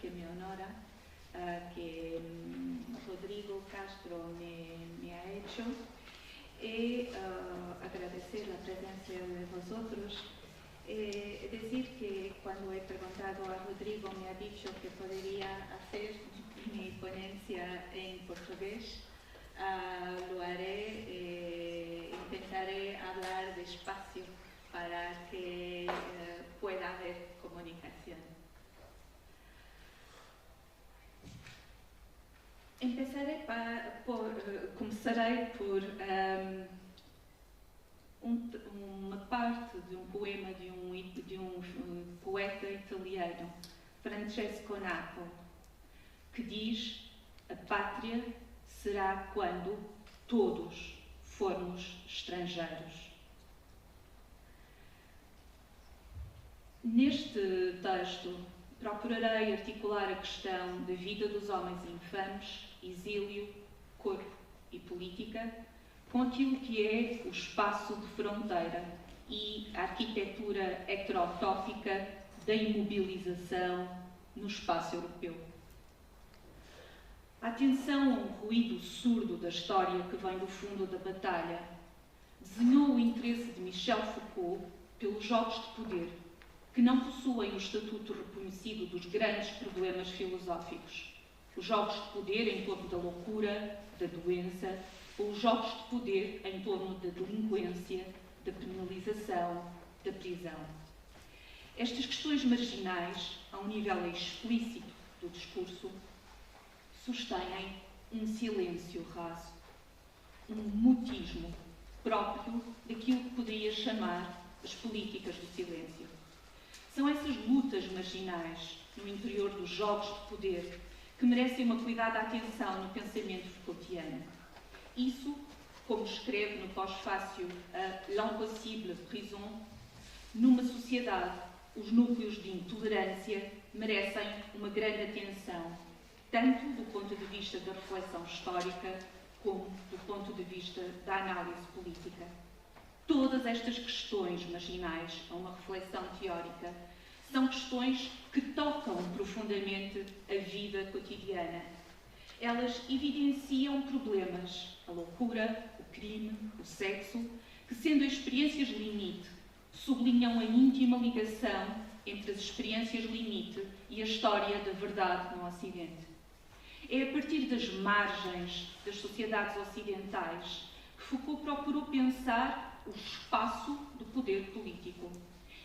que me honora, que Rodrigo Castro me ha hecho, y agradecer la presencia de vosotros. Decir que cuando he preguntado a Rodrigo me ha dicho que podría hacer mi ponencia en portugués. Lo haré, intentaré hablar despacio para que pueda haber comunicación. Começarei por uma parte de um poema de um poeta italiano, Francesco Napo, que diz: a pátria será quando todos formos estrangeiros. Neste texto, procurarei articular a questão da vida dos homens infames, exílio, corpo e política, com aquilo que é o espaço de fronteira e a arquitetura heterotópica da imobilização no espaço europeu. A atenção a um ruído surdo da história que vem do fundo da batalha desenhou o interesse de Michel Foucault pelos jogos de poder, que não possuem o estatuto reconhecido dos grandes problemas filosóficos. Os jogos de poder em torno da loucura, da doença, ou os jogos de poder em torno da delinquência, da penalização, da prisão. Estas questões marginais, a um nível explícito do discurso, sustêm um silêncio raso, um mutismo próprio daquilo que poderia chamar as políticas do silêncio. São essas lutas marginais no interior dos jogos de poder que merecem uma cuidada atenção no pensamento Foucaultiano. Isso, como escreve no pós-fácil L'Impossible Prison, numa sociedade, os núcleos de intolerância merecem uma grande atenção, tanto do ponto de vista da reflexão histórica, como do ponto de vista da análise política. Todas estas questões marginais a uma reflexão teórica são questões que tocam profundamente a vida cotidiana. Elas evidenciam problemas, a loucura, o crime, o sexo, que, sendo experiências limite, sublinham a íntima ligação entre as experiências limite e a história da verdade no Ocidente. É a partir das margens das sociedades ocidentais que Foucault procurou pensar o espaço do poder político.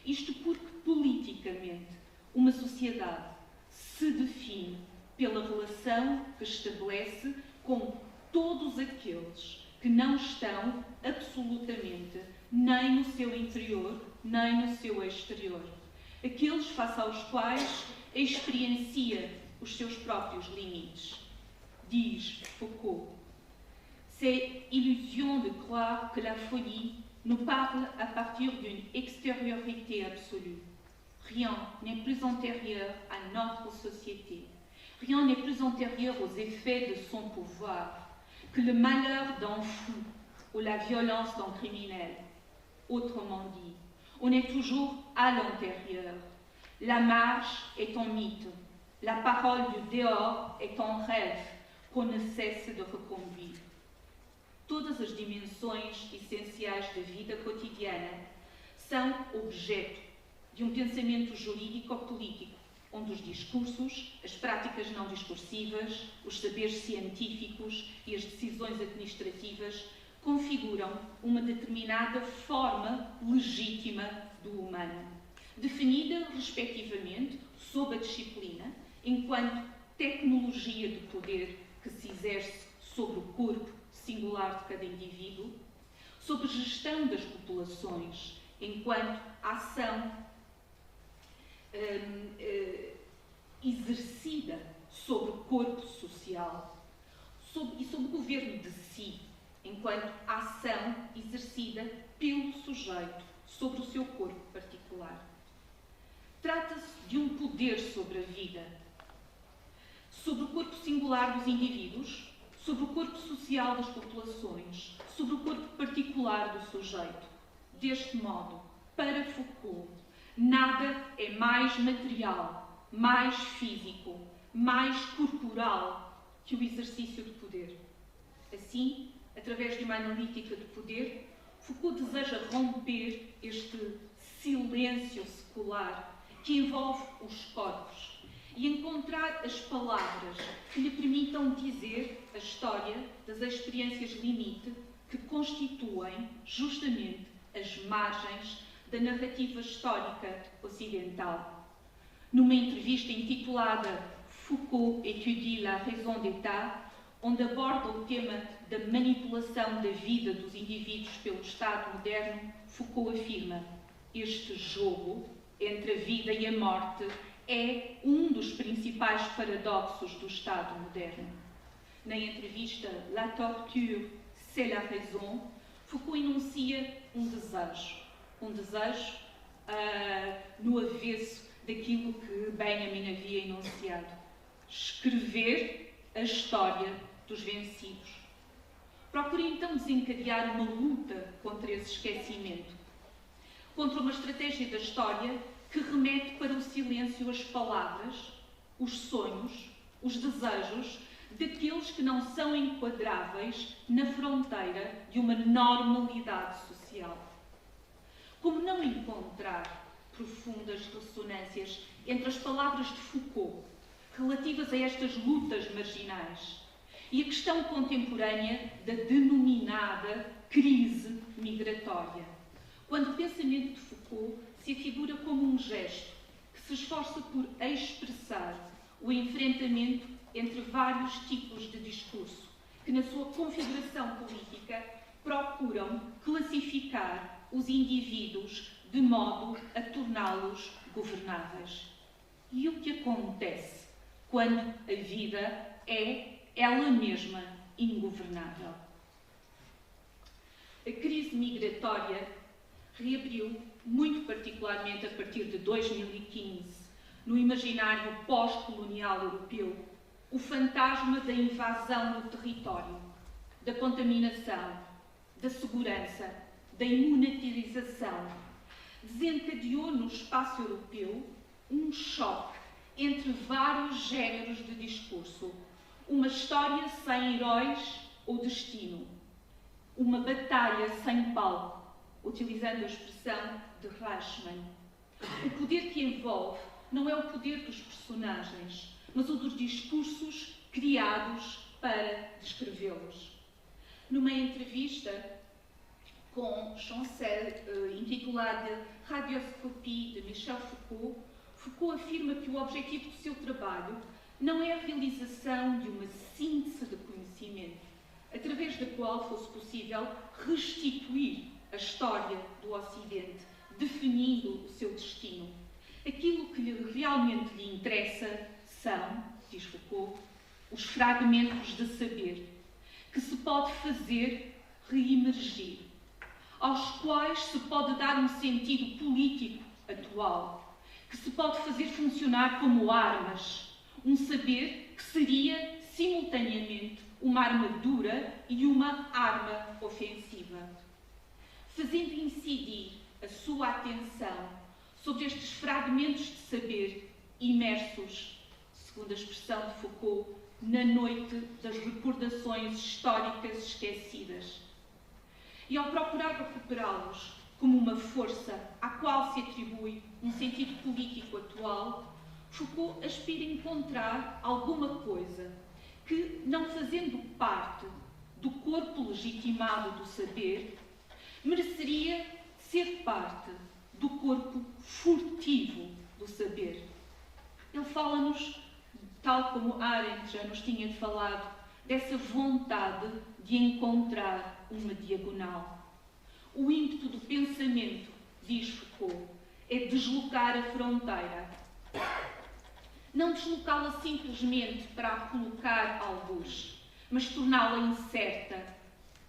Isto porque, politicamente, uma sociedade se define pela relação que estabelece com todos aqueles que não estão absolutamente nem no seu interior, nem no seu exterior. Aqueles face aos quais experiencia os seus próprios limites. Diz Foucault: c'est illusion de croire que la folie nous parle à partir d'une extériorité absolue. Rien n'est plus antérieur à notre société. Rien n'est plus antérieur aux effets de son pouvoir que le malheur d'un fou ou la violence d'un criminel. Autrement dit, on est toujours à l'intérieur. La marche est un mythe. La parole du dehors est un rêve qu'on ne cesse de reconduire. Todas as dimensões essenciais da vida cotidiana são objeto de um pensamento jurídico-político, onde os discursos, as práticas não discursivas, os saberes científicos e as decisões administrativas configuram uma determinada forma legítima do humano, definida, respectivamente, sob a disciplina, enquanto tecnologia de poder que se exerce sobre o corpo singular de cada indivíduo, sobre a gestão das populações, enquanto ação exercida sobre o corpo social e sobre o governo de si, enquanto ação exercida pelo sujeito sobre o seu corpo particular. Trata-se de um poder sobre a vida, sobre o corpo singular dos indivíduos, sobre o corpo social das populações, sobre o corpo particular do sujeito. Deste modo, para Foucault, nada é mais material mais físico, mais corporal que o exercício de poder. Assim, através de uma analítica de poder, Foucault deseja romper este silêncio secular que envolve os corpos e encontrar as palavras que lhe permitam dizer a história das experiências limite que constituem justamente as margens da narrativa histórica ocidental. Numa entrevista intitulada Foucault étudie la raison d'État, onde aborda o tema da manipulação da vida dos indivíduos pelo Estado moderno, Foucault afirma: este jogo entre a vida e a morte é um dos principais paradoxos do Estado moderno. Na entrevista La torture, c'est la raison, Foucault enuncia um desejo no avesso daquilo que Benjamin havia enunciado: escrever a história dos vencidos. Procura então desencadear uma luta contra esse esquecimento, contra uma estratégia da história que remete para o silêncio as palavras, os sonhos, os desejos daqueles que não são enquadráveis na fronteira de uma normalidade social. Como não encontrar profundas ressonâncias entre as palavras de Foucault relativas a estas lutas marginais e a questão contemporânea da denominada crise migratória, quando o pensamento de Foucault se afigura como um gesto que se esforça por expressar o enfrentamento entre vários tipos de discurso que, na sua configuração política, procuram classificar os indivíduos de modo a torná-los governáveis. E o que acontece quando a vida é ela mesma ingovernável? A crise migratória reabriu, muito particularmente a partir de 2015, no imaginário pós-colonial europeu, o fantasma da invasão no território, da contaminação, da segurança, da imunitarização. Desencadeou no espaço europeu um choque entre vários géneros de discurso, uma história sem heróis ou destino, uma batalha sem palco, utilizando a expressão de Reichmann. O poder que envolve não é o poder dos personagens, mas o dos discursos criados para descrevê-los. Numa entrevista com Chancel, intitulada Radioscopie, de Michel Foucault, Foucault afirma que o objetivo do seu trabalho não é a realização de uma síntese de conhecimento, através da qual fosse possível restituir a história do Ocidente, definindo o seu destino. Aquilo que realmente lhe interessa são, diz Foucault, os fragmentos de saber que se pode fazer reemergir, aos quais se pode dar um sentido político atual, que se pode fazer funcionar como armas, um saber que seria simultaneamente uma armadura e uma arma ofensiva. Fazendo incidir a sua atenção sobre estes fragmentos de saber imersos, segundo a expressão de Foucault, na noite das recordações históricas esquecidas. E ao procurar recuperá-los como uma força à qual se atribui um sentido político atual, Foucault aspira a encontrar alguma coisa que, não fazendo parte do corpo legitimado do saber, mereceria ser parte do corpo furtivo do saber. Ele fala-nos, tal como Arendt já nos tinha falado, dessa vontade de encontrar uma diagonal. O ímpeto do pensamento, diz Foucault, é deslocar a fronteira. Não deslocá-la simplesmente para a colocar algures, mas torná-la incerta,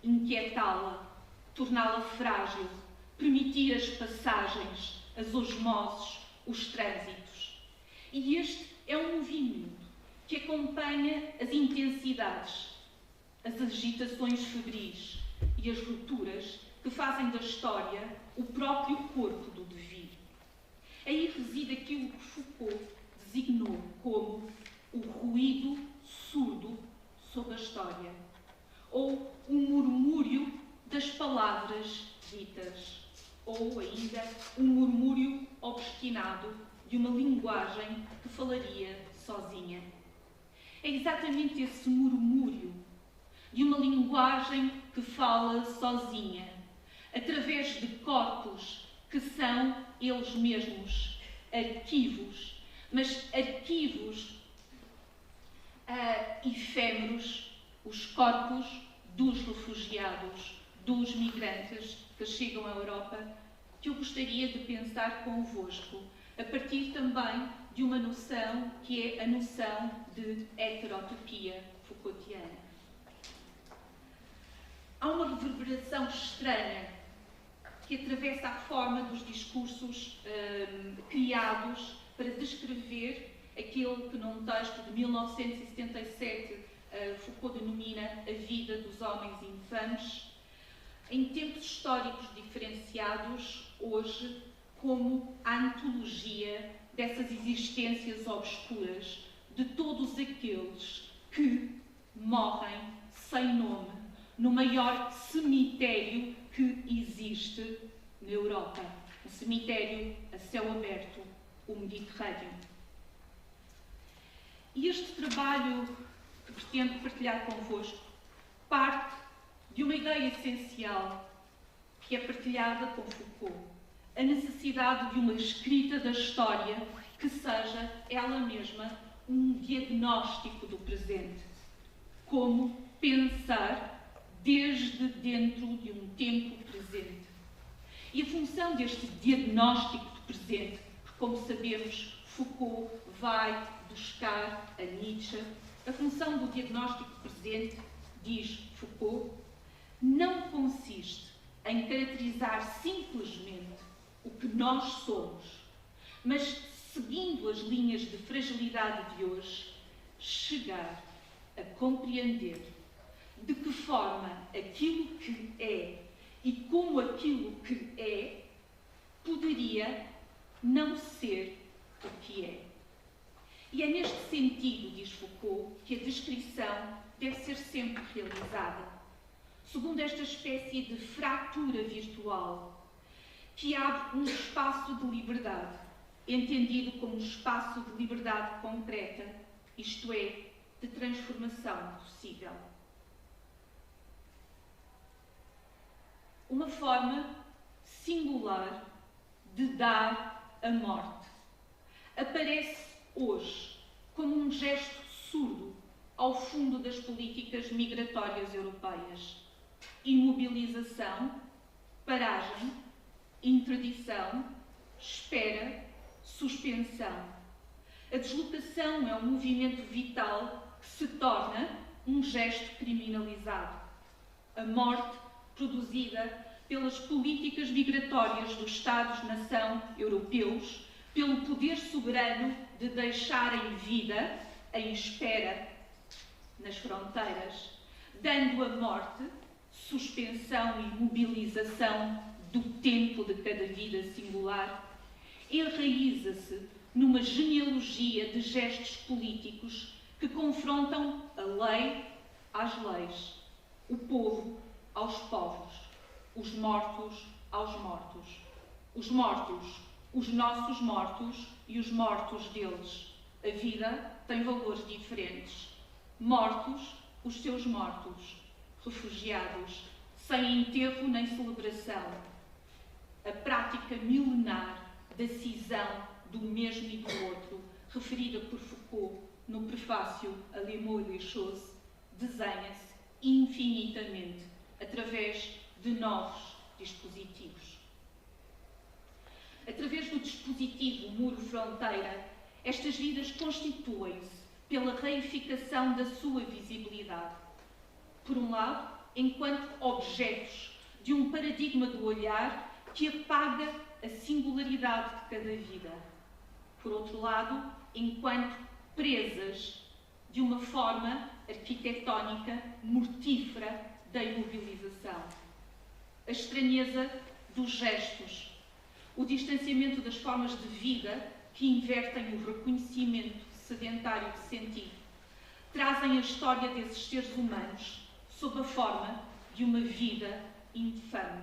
inquietá-la, torná-la frágil, permitir as passagens, as osmoses, os trânsitos. E este é um movimento que acompanha as intensidades, as agitações febris e as rupturas que fazem da história o próprio corpo do devir. Aí reside aquilo que Foucault designou como o ruído surdo sobre a história, ou o murmúrio das palavras ditas, ou ainda um murmúrio obstinado de uma linguagem que falaria sozinha. É exatamente esse murmúrio de uma linguagem que fala sozinha, através de corpos que são eles mesmos arquivos, mas arquivos efêmeros, os corpos dos refugiados, dos migrantes que chegam à Europa, que eu gostaria de pensar convosco, a partir também de uma noção que é a noção de heterotopia Foucaultiana. Há uma reverberação estranha que atravessa a forma dos discursos criados para descrever aquilo que num texto de 1977 Foucault denomina a vida dos homens infames, em tempos históricos diferenciados, hoje, como a antologia dessas existências obscuras, de todos aqueles que morrem sem nome no maior cemitério que existe na Europa, um cemitério a céu aberto, o Mediterrâneo. E este trabalho que pretendo partilhar convosco parte de uma ideia essencial que é partilhada com Foucault, a necessidade de uma escrita da história que seja ela mesma um diagnóstico do presente. Como pensar desde dentro de um tempo presente. E a função deste diagnóstico do presente, que, como sabemos, Foucault vai buscar a Nietzsche, a função do diagnóstico presente, diz Foucault, não consiste em caracterizar simplesmente o que nós somos, mas, seguindo as linhas de fragilidade de hoje, chegar a compreender de que forma aquilo que é e como aquilo que é poderia não ser o que é. E é neste sentido, diz Foucault, que a descrição deve ser sempre realizada, segundo esta espécie de fratura virtual que abre um espaço de liberdade, entendido como um espaço de liberdade concreta, isto é, de transformação possível. Uma forma singular de dar a morte aparece hoje como um gesto surdo ao fundo das políticas migratórias europeias. Imobilização, paragem, interdição, espera, suspensão. A deslocação é um movimento vital que se torna um gesto criminalizado. A morte produzida pelas políticas migratórias dos Estados-nação europeus, pelo poder soberano de deixarem vida em espera nas fronteiras, dando a morte, suspensão e mobilização do tempo de cada vida singular, enraiza-se numa genealogia de gestos políticos que confrontam a lei às leis, o povo aos povos, os mortos aos mortos, os mortos, os nossos mortos e os mortos deles. A vida tem valores diferentes. Mortos, os seus mortos, refugiados, sem enterro nem celebração. A prática milenar da cisão do mesmo e do outro, referida por Foucault no prefácio a Les Mots et les Choses, desenha-se infinitamente através de novos dispositivos. Através do dispositivo muro-fronteira, estas vidas constituem-se pela reificação da sua visibilidade. Por um lado, enquanto objetos de um paradigma do olhar que apaga a singularidade de cada vida. Por outro lado, enquanto presas de uma forma arquitetónica mortífera da imobilização. A estranheza dos gestos, o distanciamento das formas de vida que invertem o reconhecimento sedentário de sentido, trazem a história desses seres humanos sob a forma de uma vida infame.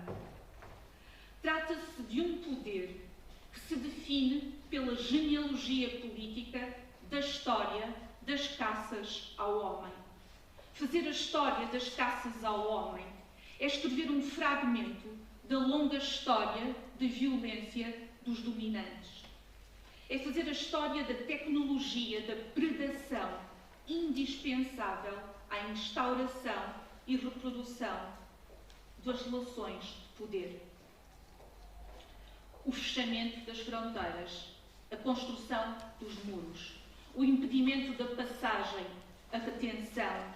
Trata-se de um poder que se define pela genealogia política da história das caças ao homem. Fazer a história das caças ao homem é escrever um fragmento da longa história de violência dos dominantes. É fazer a história da tecnologia da predação indispensável à instauração e reprodução das relações de poder. O fechamento das fronteiras, a construção dos muros, o impedimento da passagem, a retenção,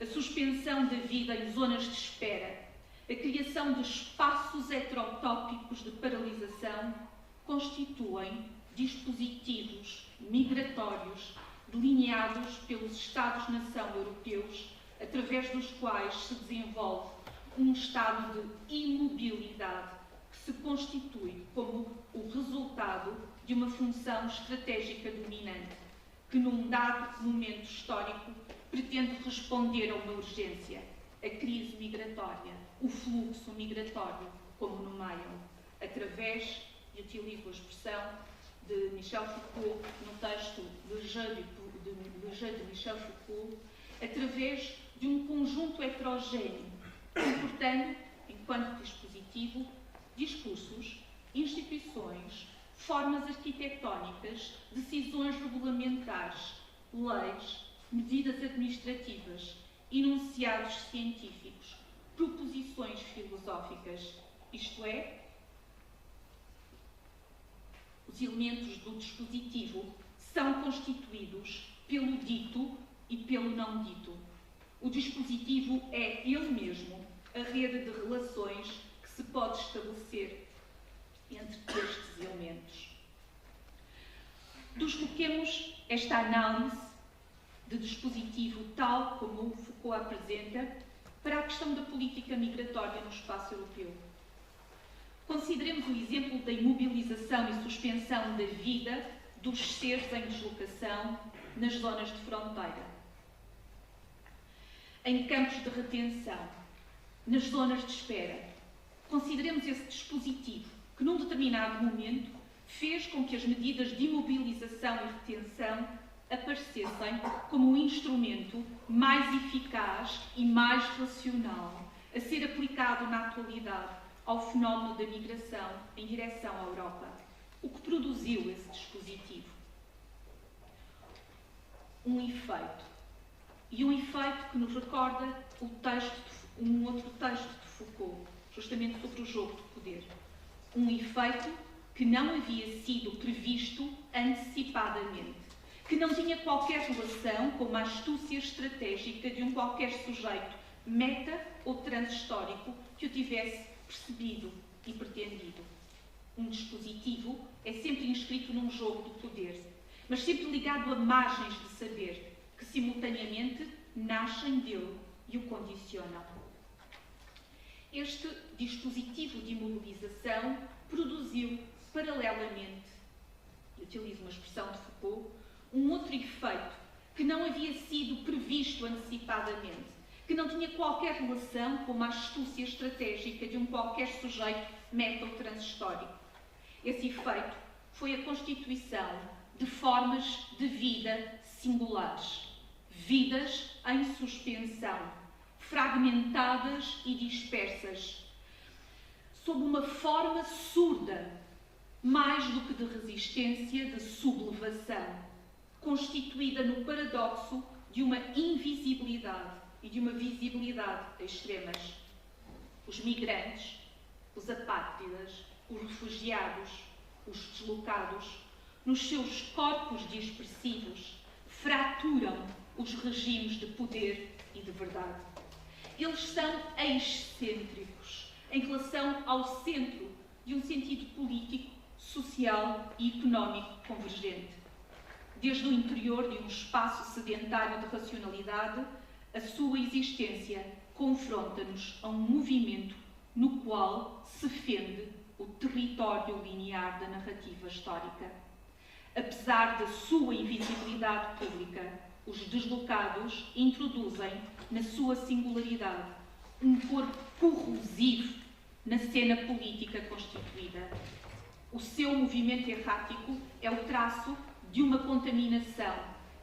a suspensão da vida em zonas de espera, a criação de espaços heterotópicos de paralisação constituem dispositivos migratórios delineados pelos Estados-nação europeus, através dos quais se desenvolve um estado de imobilidade que se constitui como o resultado de uma função estratégica dominante, que num dado momento histórico pretende responder a uma urgência, a crise migratória, o fluxo migratório, como nomeiam, através, e utilizo a expressão de Michel Foucault no texto Le Jeu de Michel Foucault, através de um conjunto heterogéneo, comportando, enquanto dispositivo, discursos, instituições, formas arquitetónicas, decisões regulamentares, leis, medidas administrativas, enunciados científicos, proposições filosóficas, isto é, os elementos do dispositivo são constituídos pelo dito e pelo não dito. O dispositivo é ele mesmo a rede de relações que se pode estabelecer entre estes elementos. Desloquemos esta análise de dispositivo tal como o Foucault apresenta para a questão da política migratória no espaço europeu. Consideremos o exemplo da imobilização e suspensão da vida dos seres em deslocação nas zonas de fronteira, em campos de retenção, nas zonas de espera. Consideremos esse dispositivo que, num determinado momento, fez com que as medidas de imobilização e retenção aparecessem como um instrumento mais eficaz e mais racional a ser aplicado na atualidade ao fenómeno da migração em direção à Europa. O que produziu esse dispositivo? Um efeito. E um efeito que nos recorda um outro texto de Foucault, justamente sobre o jogo de poder. Um efeito que não havia sido previsto antecipadamente, que não tinha qualquer relação com uma astúcia estratégica de um qualquer sujeito meta ou transhistórico que o tivesse percebido e pretendido. Um dispositivo é sempre inscrito num jogo de poder, mas sempre ligado a margens de saber que simultaneamente nascem dele e o condicionam. Este dispositivo de imobilização produziu, paralelamente, e utilizo uma expressão de Foucault, um outro efeito que não havia sido previsto antecipadamente, que não tinha qualquer relação com uma astúcia estratégica de um qualquer sujeito meta ou transhistórico. Esse efeito foi a constituição de formas de vida singulares, vidas em suspensão, fragmentadas e dispersas, sob uma forma surda, mais do que de resistência, de sublevação, constituída no paradoxo de uma invisibilidade e de uma visibilidade extremas. Os migrantes, os apátridas, os refugiados, os deslocados, nos seus corpos dispersivos, fraturam os regimes de poder e de verdade. Eles são excêntricos em relação ao centro de um sentido político, social e económico convergente. Desde o interior de um espaço sedentário de racionalidade, a sua existência confronta-nos a um movimento no qual se fende o território linear da narrativa histórica. Apesar da sua invisibilidade pública, os deslocados introduzem, na sua singularidade, um corpo corrosivo na cena política constituída. O seu movimento errático é o traço de uma contaminação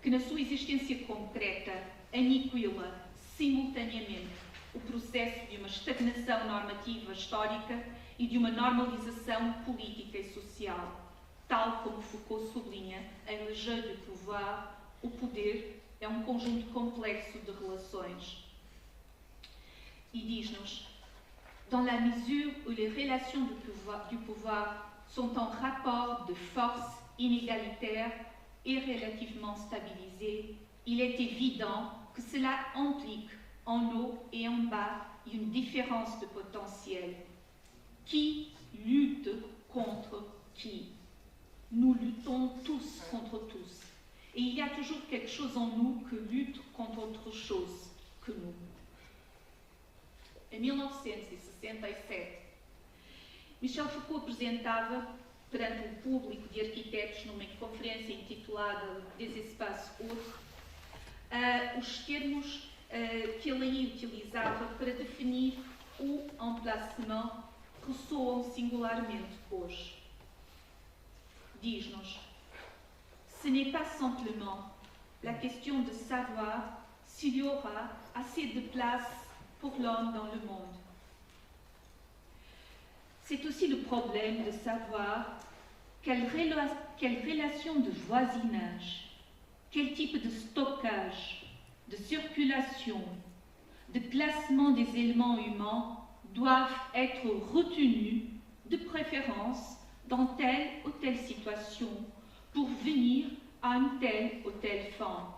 que, na sua existência concreta, aniquila simultaneamente o processo de uma estagnação normativa histórica e de uma normalização política e social. Tal como Foucault sublinha em Le Jeu du Pouvoir, o poder é um conjunto complexo de relações. E diz-nos, dans la mesure où les relations du pouvoir sont en rapport de force inégalitaire et relativement stabilisées, il est évident que cela implique en haut et en bas une différence de potentiel. Qui lutte contre qui? Nous luttons tous contre tous. Et il y a toujours quelque chose en nous que lutte contre autre chose que nous. Em 1967, Michel Foucault apresentava perante um público de arquitetos numa conferência intitulada Des Espaces Autres os termos que ele aí utilizava para definir o emplacement que soam singularmente hoje. Diz-nos: ce n'est pas simplement la question de savoir s'il y aura assez de place pour l'homme dans le monde. C'est aussi le problème de savoir quelle relation de voisinage, quel type de stockage, de circulation, de placement des éléments humains doivent être retenus de préférence dans telle ou telle situation pour venir à une telle ou telle fin.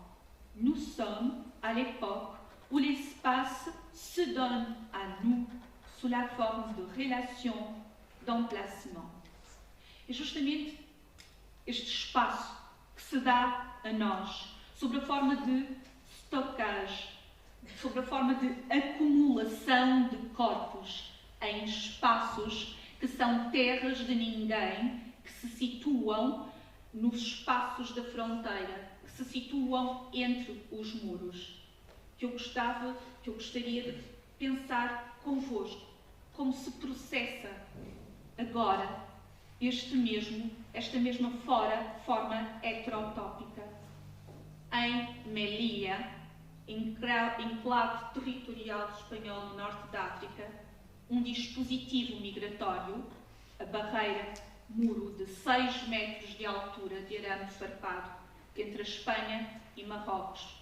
Nous sommes à l'époque où l'espace se donne à nous sous la forme de relations d'emplacement. É justamente este espaço que se dá a nós, sob a forma de stockage, sob a forma de acumulação de corpos em espaços que são terras de ninguém, que se situam nos espaços da fronteira, que se situam entre os muros. Que eu gostaria de pensar convosco como se processa agora esta mesma forma heterotópica. Em Melilla, enclave territorial espanhol no norte da África, um dispositivo migratório, a barreira muro de 6 metros de altura de arame farpado entre a Espanha e Marrocos,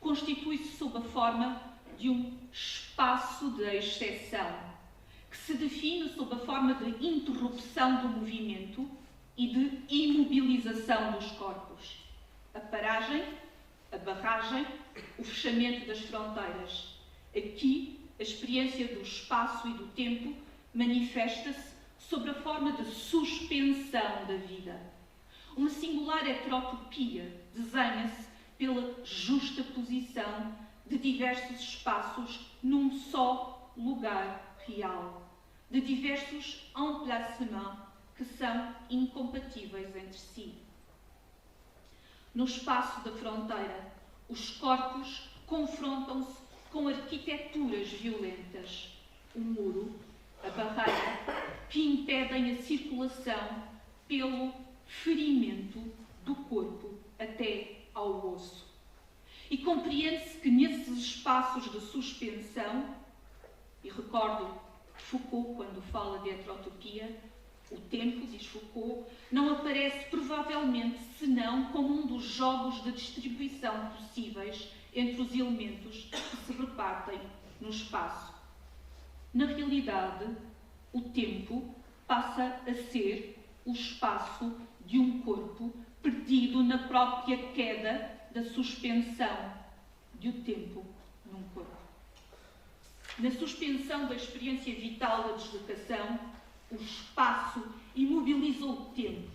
constitui-se sob a forma de um espaço de exceção, que se define sob a forma de interrupção do movimento e de imobilização dos corpos. A paragem, a barragem, o fechamento das fronteiras. Aqui, a experiência do espaço e do tempo manifesta-se sob a forma de suspensão da vida. Uma singular heterotopia desenha-se pela justaposição de diversos espaços num só lugar real, de diversos emplacements que são incompatíveis entre si. No espaço da fronteira, os corpos confrontam-se com arquiteturas violentas. O muro, a barreira, que impedem a circulação pelo ferimento do corpo até ao osso. E compreende-se que nesses espaços de suspensão, e recordo Foucault quando fala de heterotopia, o tempo, diz Foucault, não aparece provavelmente senão como um dos jogos de distribuição possíveis entre os elementos que se repartem no espaço. Na realidade, o tempo passa a ser o espaço de um corpo perdido na própria queda da suspensão do tempo num corpo. Na suspensão da experiência vital da deslocação, o espaço imobiliza o tempo,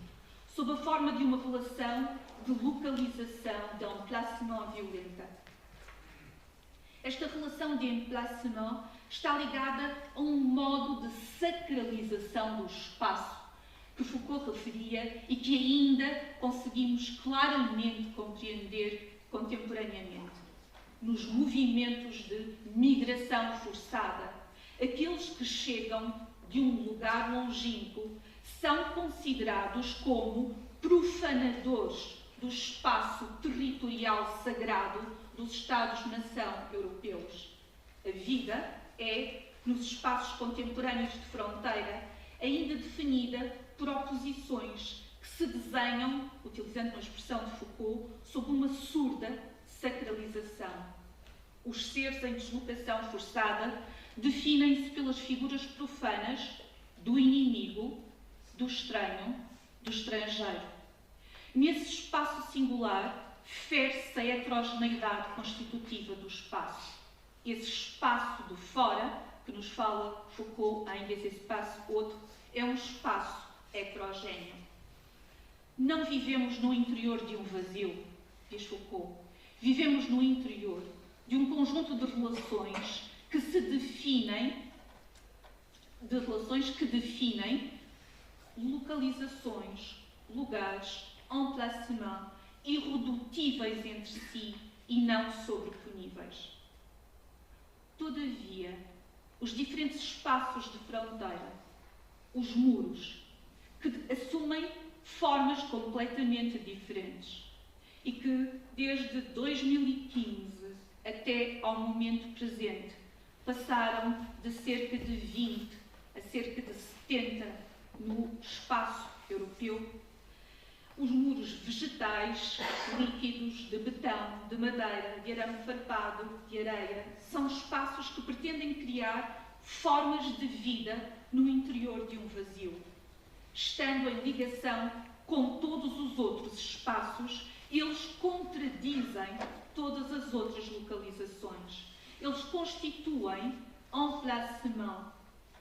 sob a forma de uma relação de localização, de emplacement violenta. Esta relação de emplacement está ligada a um modo de sacralização do espaço, que Foucault referia e que ainda conseguimos claramente compreender contemporaneamente. Nos movimentos de migração forçada, aqueles que chegam de um lugar longínquo são considerados como profanadores do espaço territorial sagrado dos Estados-nação europeus. A vida é, nos espaços contemporâneos de fronteira, ainda definida por oposições que se desenham, utilizando uma expressão de Foucault, sob uma surda sacralização. Os seres em deslocação forçada definem-se pelas figuras profanas do inimigo, do estranho, do estrangeiro. Nesse espaço singular, fere-se a heterogeneidade constitutiva do espaço. Esse espaço de fora, que nos fala Foucault ainda esse espaço outro, é um espaço heterogéneo. Não vivemos no interior de um vazio, diz Foucault. Vivemos no interior de um conjunto de relações que se definem, localizações, lugares, emplacement, irredutíveis entre si e não sobreponíveis. Todavia, os diferentes espaços de fronteira, os muros, que assumem formas completamente diferentes e que, desde 2015 até ao momento presente, passaram de cerca de 20 a cerca de 70 no espaço europeu. Os muros vegetais, líquidos, de betão, de madeira, de arame farpado, de areia, são espaços que pretendem criar formas de vida no interior de um vazio. Estando em ligação com todos os outros espaços, eles contradizem todas as outras localizações. Eles constituem emplacement,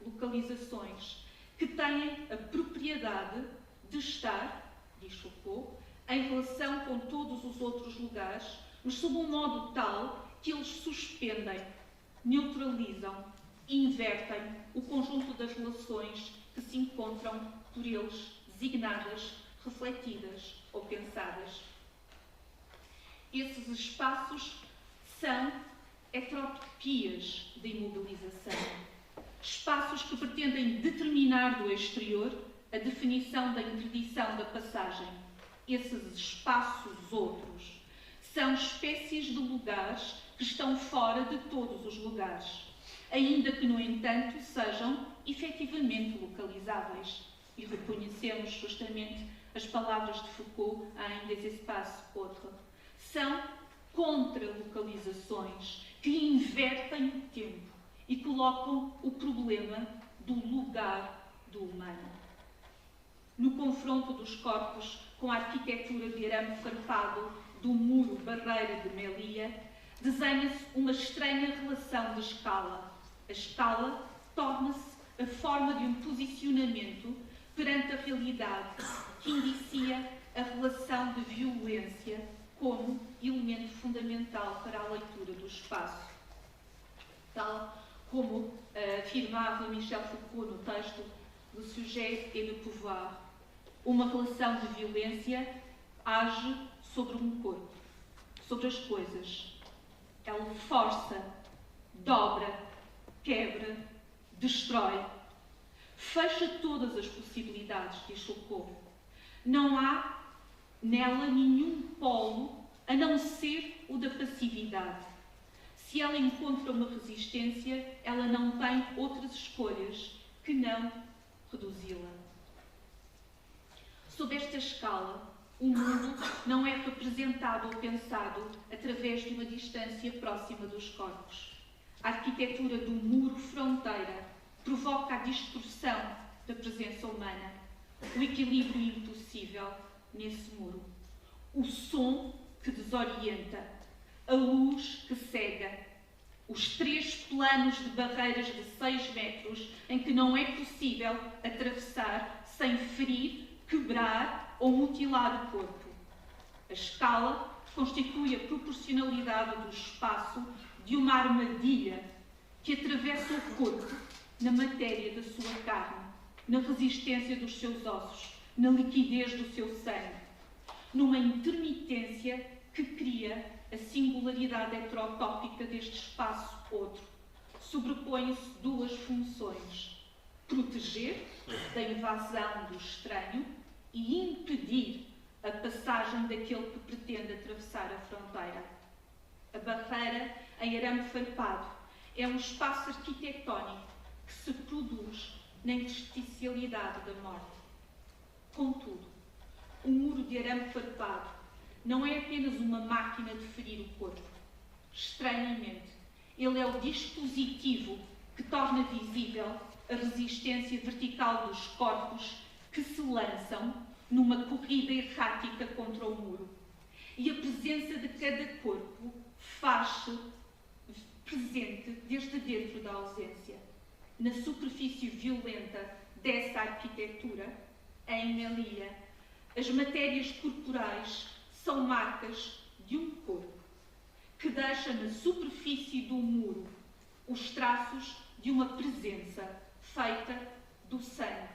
localizações, que têm a propriedade de estar, diz Foucault, em relação com todos os outros lugares, mas sob um modo tal que eles suspendem, neutralizam, invertem o conjunto das relações que se encontram por eles designadas, refletidas ou pensadas. Esses espaços são heterotopias de imobilização. Espaços que pretendem determinar do exterior a definição da interdição da passagem. Esses espaços outros são espécies de lugares que estão fora de todos os lugares, ainda que, no entanto, sejam efetivamente localizáveis. E reconhecemos justamente as palavras de Foucault ainda esse espaço outro. São contralocalizações que invertem o tempo e colocam o problema do lugar do humano. No confronto dos corpos com a arquitetura de arame farpado do muro barreira de Melia, desenha-se uma estranha relação de escala. A escala torna-se a forma de um posicionamento perante a realidade que indicia a relação de violência como elemento fundamental para a leitura do espaço. Tal como afirmava Michel Foucault no texto Le Sujet et le Pouvoir, uma relação de violência age sobre um corpo, sobre as coisas. Ela força, dobra, quebra, destrói, fecha todas as possibilidades, diz Foucault. Não há nela nenhum polo a não ser o da passividade. Se ela encontra uma resistência, ela não tem outras escolhas que não reduzi-la. Sob esta escala, o mundo não é representado ou pensado através de uma distância próxima dos corpos. A arquitetura do muro fronteira provoca a distorção da presença humana, o equilíbrio impossível nesse muro, o som que desorienta, a luz que cega, os 3 planos de barreiras de 6 metros em que não é possível atravessar sem ferir, quebrar ou mutilar o corpo. A escala constitui a proporcionalidade do espaço de uma armadilha que atravessa o corpo na matéria da sua carne, na resistência dos seus ossos, na liquidez do seu sangue, numa intermitência que cria a singularidade heterotópica deste espaço-outro. Sobrepõem-se duas funções: proteger da invasão do estranho e impedir a passagem daquele que pretende atravessar a fronteira. A barreira em arame farpado é um espaço arquitetónico que se produz na intersticialidade da morte. Contudo, o muro de arame farpado não é apenas uma máquina de ferir o corpo. Estranhamente, ele é o dispositivo que torna visível a resistência vertical dos corpos que se lançam numa corrida errática contra o muro. E a presença de cada corpo faz-se presente desde dentro da ausência. Na superfície violenta dessa arquitetura, em Melilla, as matérias corporais são marcas de um corpo que deixa na superfície do muro os traços de uma presença feita do sangue,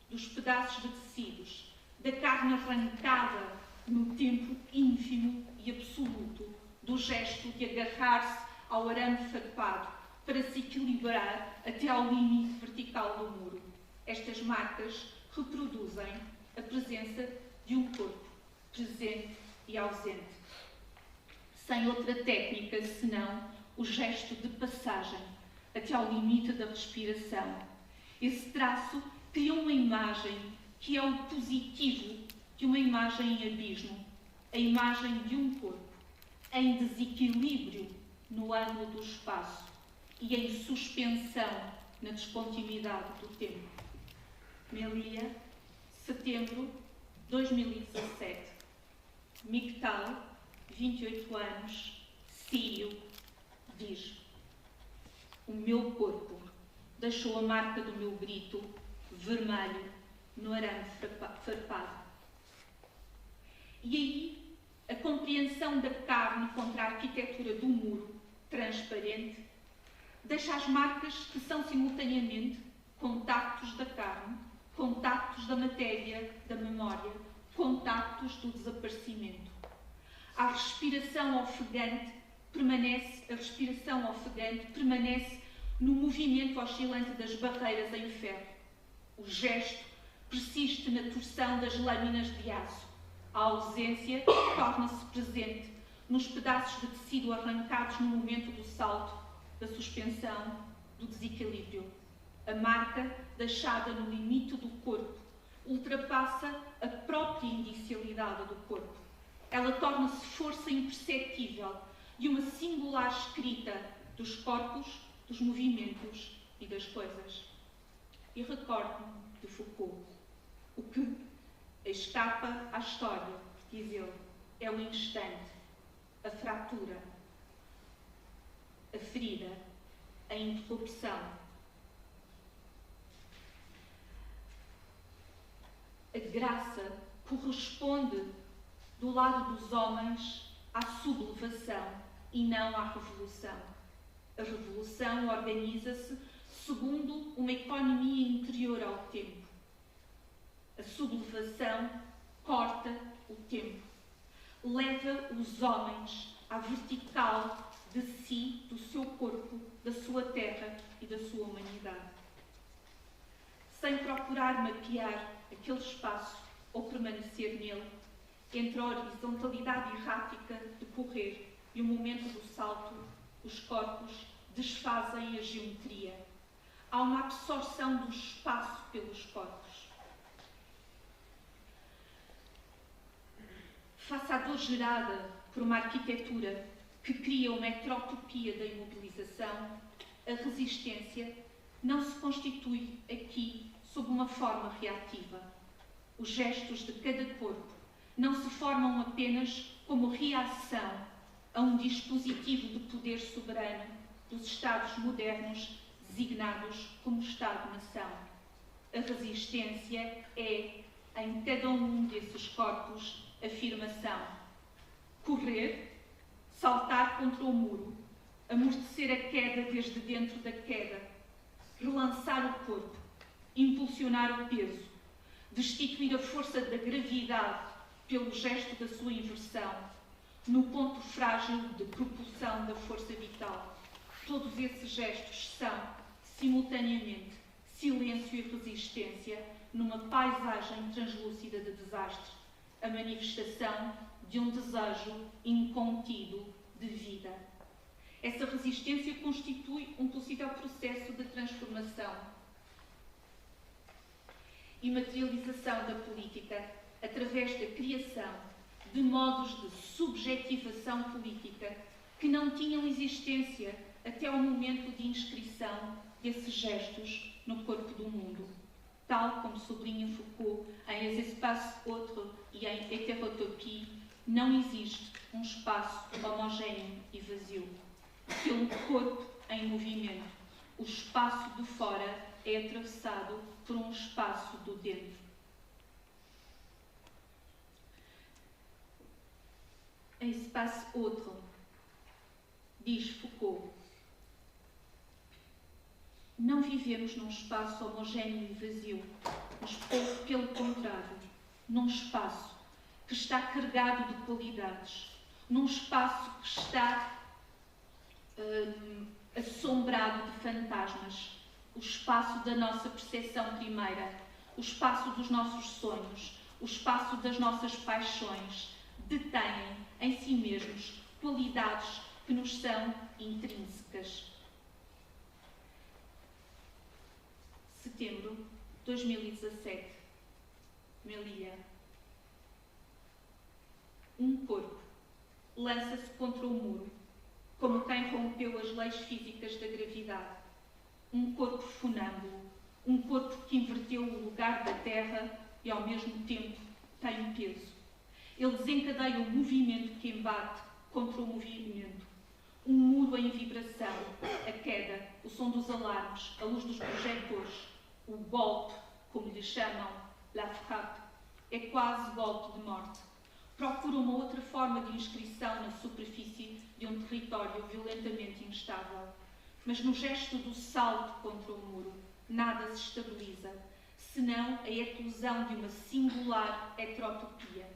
dos pedaços de tecidos, da carne arrancada no tempo ínfimo e absoluto do gesto de agarrar-se ao arame farpado para se equilibrar até ao limite vertical do muro. Estas marcas reproduzem a presença de um corpo presente e ausente, sem outra técnica senão o gesto de passagem até ao limite da respiração. Esse traço cria uma imagem que é o positivo de uma imagem em abismo, a imagem de um corpo em desequilíbrio no ângulo do espaço e em suspensão na descontinuidade do tempo. Melilla, setembro de 2017. Mictal, 28 anos, sírio, diz: o meu corpo deixou a marca do meu grito vermelho no arame farpado. E aí, a compreensão da carne contra a arquitetura do muro transparente deixa as marcas que são simultaneamente contactos da carne, contactos da matéria, da memória, contactos do desaparecimento. A respiração ofegante permanece no movimento oscilante das barreiras em ferro. O gesto persiste na torção das lâminas de aço. A ausência torna-se presente nos pedaços de tecido arrancados no momento do salto, da suspensão, do desequilíbrio. A marca deixada no limite do corpo ultrapassa a própria indicialidade do corpo. Ela torna-se força imperceptível de uma singular escrita dos corpos, dos movimentos e das coisas. E recordo-me de Foucault: o que escapa à história, diz ele, é o instante, a fratura, a ferida, a interrupção. A graça corresponde, do lado dos homens, à sublevação e não à revolução. A revolução organiza-se segundo uma economia interior ao tempo. A sublevação corta o tempo, leva os homens à vertical de si, do seu corpo, da sua terra e da sua humanidade. Sem procurar mapear aquele espaço ou permanecer nele, entre a horizontalidade errática de correr e o momento do salto, os corpos desfazem a geometria. Há uma absorção do espaço pelos corpos. Face à dor gerada por uma arquitetura que cria uma heterotopia da imobilização, a resistência não se constitui aqui sob uma forma reativa. Os gestos de cada corpo não se formam apenas como reação a um dispositivo de poder soberano dos Estados modernos designados como Estado-nação. A resistência é, em cada um desses corpos, afirmação. Correr, saltar contra o muro, amortecer a queda desde dentro da queda, relançar o corpo, impulsionar o peso, destituir a força da gravidade pelo gesto da sua inversão, no ponto frágil de propulsão da força vital. Todos esses gestos são, simultaneamente, silêncio e resistência numa paisagem translúcida de desastre, a manifestação de um desejo incontido de vida. Essa resistência constitui um possível processo de transformação e materialização da política através da criação de modos de subjetivação política que não tinham existência até ao momento de inscrição desses gestos no corpo do mundo, tal como sublinha Foucault em Les Espaces Autres e em Hétérotopie. Não existe um espaço homogéneo e vazio. Que um corpo em movimento, o espaço de fora é atravessado por um espaço do dentro. Em Espace Autre, diz Foucault, não vivemos num espaço homogéneo e vazio, mas pelo contrário, num espaço que está carregado de qualidades, num espaço que está assombrado de fantasmas, o espaço da nossa percepção primeira, o espaço dos nossos sonhos, o espaço das nossas paixões, detêm em si mesmos qualidades que nos são intrínsecas. Setembro de 2017. Melilla. Um corpo lança-se contra o muro, como quem rompeu as leis físicas da gravidade. Um corpo funâmbulo, um corpo que inverteu o lugar da terra e, ao mesmo tempo, tem um peso. Ele desencadeia um movimento que embate contra o movimento. Um muro em vibração, a queda, o som dos alarmes, a luz dos projetores, o golpe, como lhe chamam, la frappe, é quase golpe de morte. Procura uma outra forma de inscrição na superfície de um território violentamente instável. Mas no gesto do salto contra o muro, nada se estabiliza, senão a eclosão de uma singular heterotopia.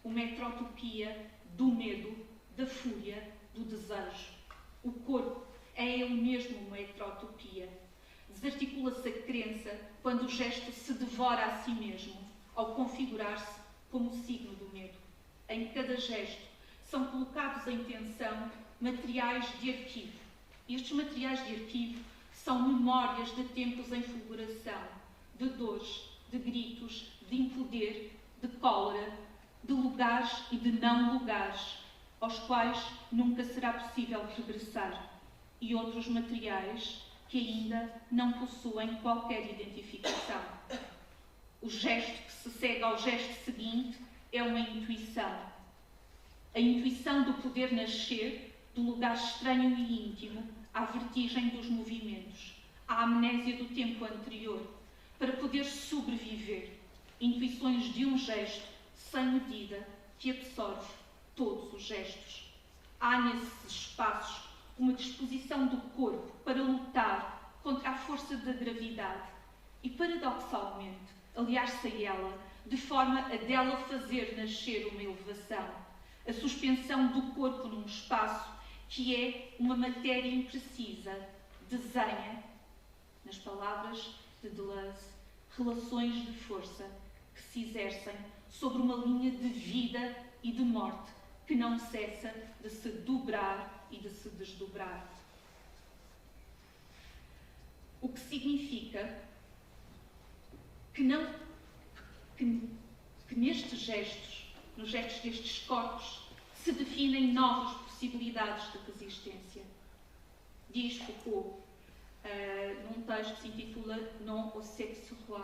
Uma heterotopia do medo, da fúria, do desejo. O corpo é ele mesmo uma heterotopia. Desarticula-se a crença quando o gesto se devora a si mesmo, ao configurar-se como o signo do medo. Em cada gesto são colocados em tensão materiais de arquivo. Estes materiais de arquivo são memórias de tempos em fulguração, de dores, de gritos, de impoder, de cólera, de lugares e de não lugares, aos quais nunca será possível regressar, e outros materiais que ainda não possuem qualquer identificação. O gesto que se segue ao gesto seguinte é uma intuição. A intuição do poder nascer do lugar estranho e íntimo à vertigem dos movimentos, à amnésia do tempo anterior, para poder sobreviver. Intuições de um gesto sem medida que absorve todos os gestos. Há nesses espaços uma disposição do corpo para lutar contra a força da gravidade e, paradoxalmente, aliar-se a ela, de forma a dela fazer nascer uma elevação, a suspensão do corpo num espaço que é uma matéria imprecisa, desenha, nas palavras de Deleuze, relações de força que se exercem sobre uma linha de vida e de morte que não cessa de se dobrar e de se desdobrar. O que significa que nestes gestos, nos gestos destes corpos, se definem novas possibilidades de resistência. Diz Foucault, num texto que se intitula Non au sexe roi,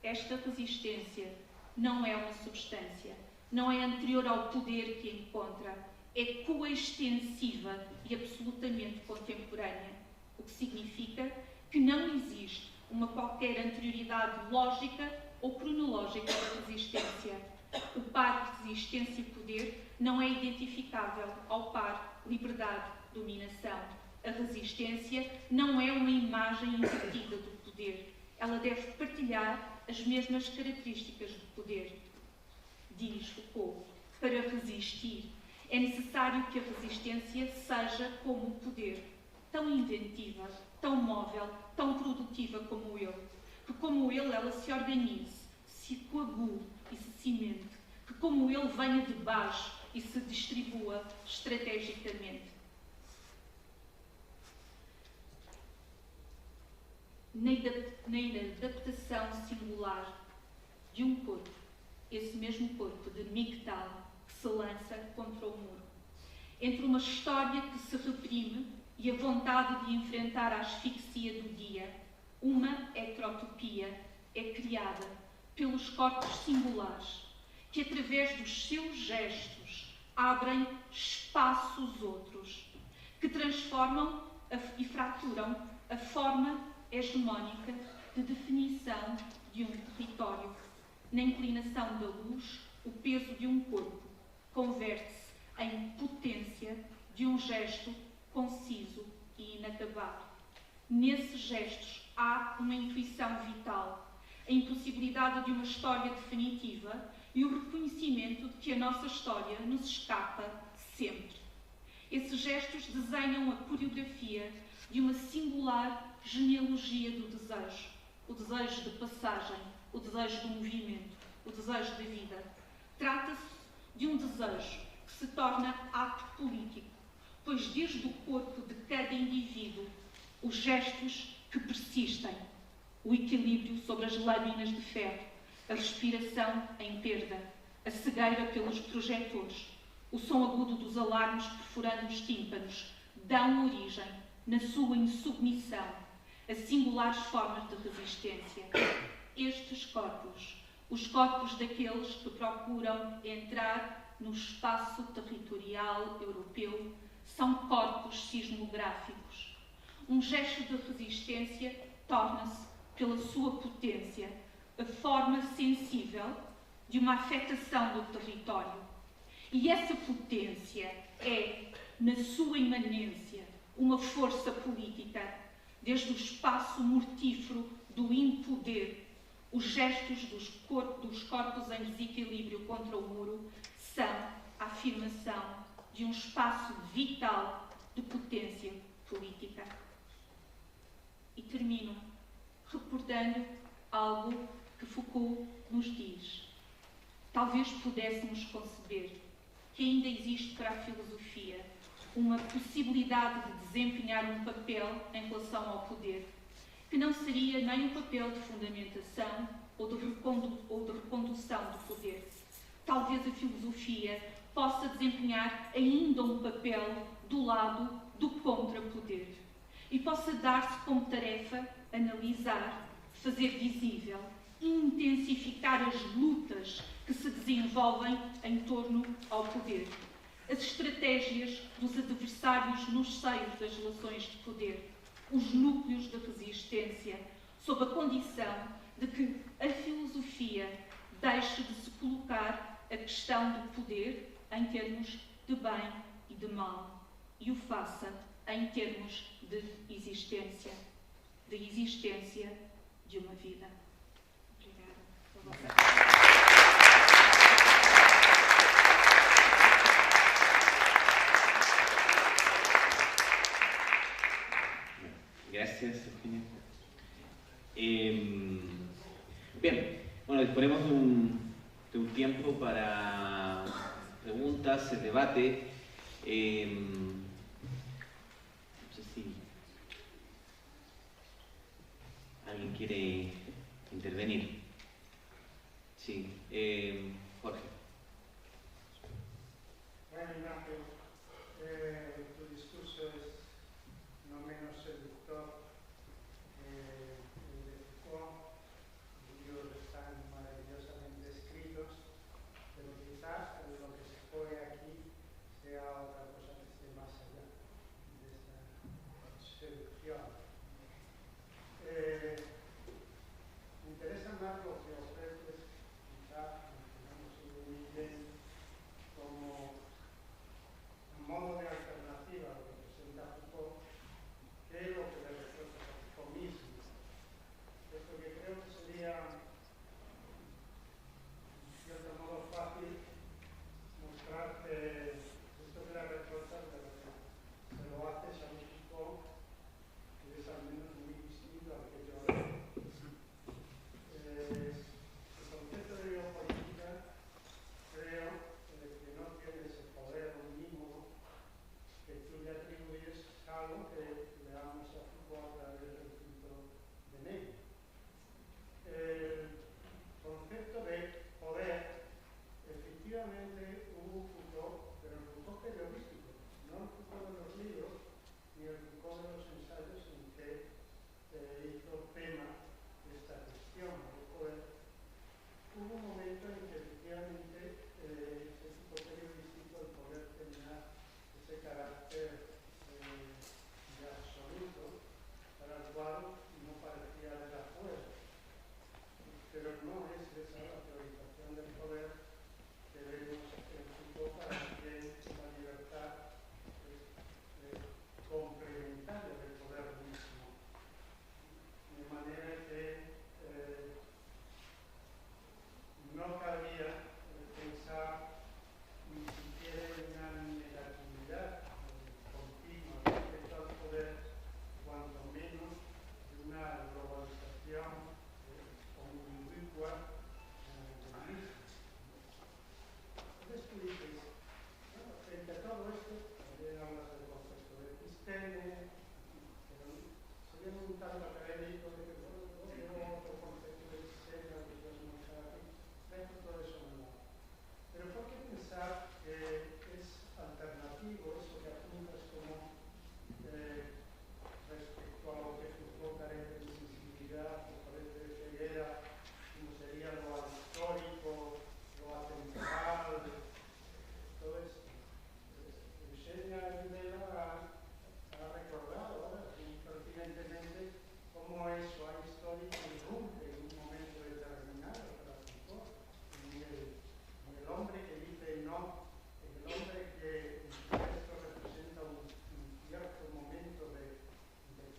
esta resistência não é uma substância, não é anterior ao poder que encontra, é coextensiva e absolutamente contemporânea, o que significa que não existe uma qualquer anterioridade lógica ou cronológica da resistência. O par resistência e poder não é identificável ao par liberdade-dominação. A resistência não é uma imagem invertida do poder. Ela deve partilhar as mesmas características do poder. Diz Foucault, para resistir, é necessário que a resistência seja como o poder, tão inventiva, tão móvel, tão produtiva como ele, que como ele ela se organize, se coagule e se cimente, que como ele venha de baixo e se distribua estrategicamente. Na adaptação singular de um corpo, esse mesmo corpo de Migdal que se lança contra o muro, entre uma história que se reprime e a vontade de enfrentar a asfixia do dia, uma heterotopia é criada pelos corpos singulares, que através dos seus gestos abrem espaços outros, que transformam e fraturam a forma hegemónica de definição de um território. Na inclinação da luz, o peso de um corpo converte-se em potência de um gesto conciso e inacabado. Nesses gestos há uma intuição vital, a impossibilidade de uma história definitiva e o reconhecimento de que a nossa história nos escapa sempre. Esses gestos desenham a coreografia de uma singular genealogia do desejo, o desejo de passagem, o desejo do movimento, o desejo da vida. Trata-se de um desejo que se torna ato político, pois desde o corpo de cada indivíduo, os gestos que persistem, o equilíbrio sobre as lâminas de ferro, a respiração em perda, a cegueira pelos projetores, o som agudo dos alarmes perfurando os tímpanos, dão origem, na sua insubmissão, a singulares formas de resistência. Estes corpos, os corpos daqueles que procuram entrar no espaço territorial europeu, são corpos sismográficos. Um gesto de resistência torna-se, pela sua potência, a forma sensível de uma afetação do território. E essa potência é, na sua imanência, uma força política, desde o espaço mortífero do impoder. Os gestos dos corpos em desequilíbrio contra o muro são a afirmação de um espaço vital de potência política. E termino recordando algo que Foucault nos diz. Talvez pudéssemos conceber que ainda existe para a filosofia uma possibilidade de desempenhar um papel em relação ao poder, que não seria nem um papel de fundamentação ou de recondução do poder. Talvez a filosofia possa desempenhar ainda um papel do lado do contrapoder e possa dar-se como tarefa analisar, fazer visível, intensificar as lutas que se desenvolvem em torno ao poder, as estratégias dos adversários nos seios das relações de poder, os núcleos de resistência, sob a condição de que a filosofia deixe de se colocar a questão do poder em termos de bem e de mal e o faça em termos de existência de uma vida. Obrigada. Gracias, Eugenia. Bien, bueno, disponemos de un tiempo para preguntas, el debate. No sé si alguien quiere intervenir. Sí, Jorge. Bueno, Ignacio, tu discurso es no menos seductor el de Foucault. Los libros están maravillosamente escritos, pero quizás lo que se expone aquí sea otra cosa que esté más allá de esta seducción. Me interesa más lo que ofreces, quizás, no sé muy bien cómo pensar la teorización del poder que vemos en Foucault para también la libertad complementaria del poder mismo. De manera que no cabía pensar ni siquiera en una negatividad continua respecto al poder, cuanto menos de una globalización omnibua del mismo. Entonces tú dices, bueno, frente a todo esto, también hablas del concepto de episteme, pero sería un tanto académico de que otro concepto de episteme, que es muy fácil, dejo todo eso a un lado. Pero ¿por qué pensar que es alternativo eso que apuntas como respecto a lo que Foucault carece de sensibilidad, o carece de ceguera, como sería lo histórico, lo atemporal, todo esto? Eugenia Videla ha recordado ahora pertinentemente cómo eso histórico irrumpe en un momento determinado para Foucault, en el hombre que dice no, en el hombre que esto representa un cierto momento de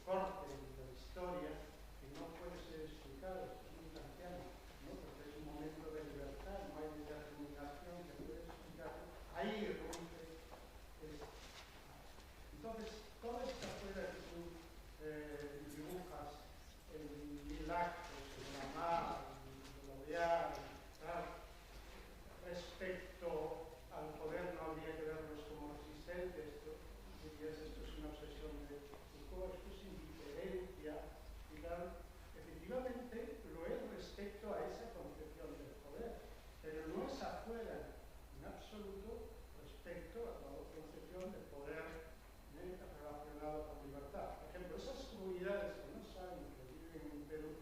corte de la historia que no puede ser explicado, es muy kantiano, ¿no? Porque es un momento de libertad, no hay determinación que puede explicar. Ahí irrumpe esto. Entonces, toda esta fuera que tú dibujas en mil actos, en la mar, en lo real, tal, respecto al poder no habría que verlos como existentes. Esto es una obsesión de Foucault, esto es indiferencia y tal. Efectivamente lo es respecto a esa concepción del poder, pero no es afuera en absoluto respecto a la concepción del poder relacionado con libertad. Por ejemplo, esas comunidades que no saben que viven en Perú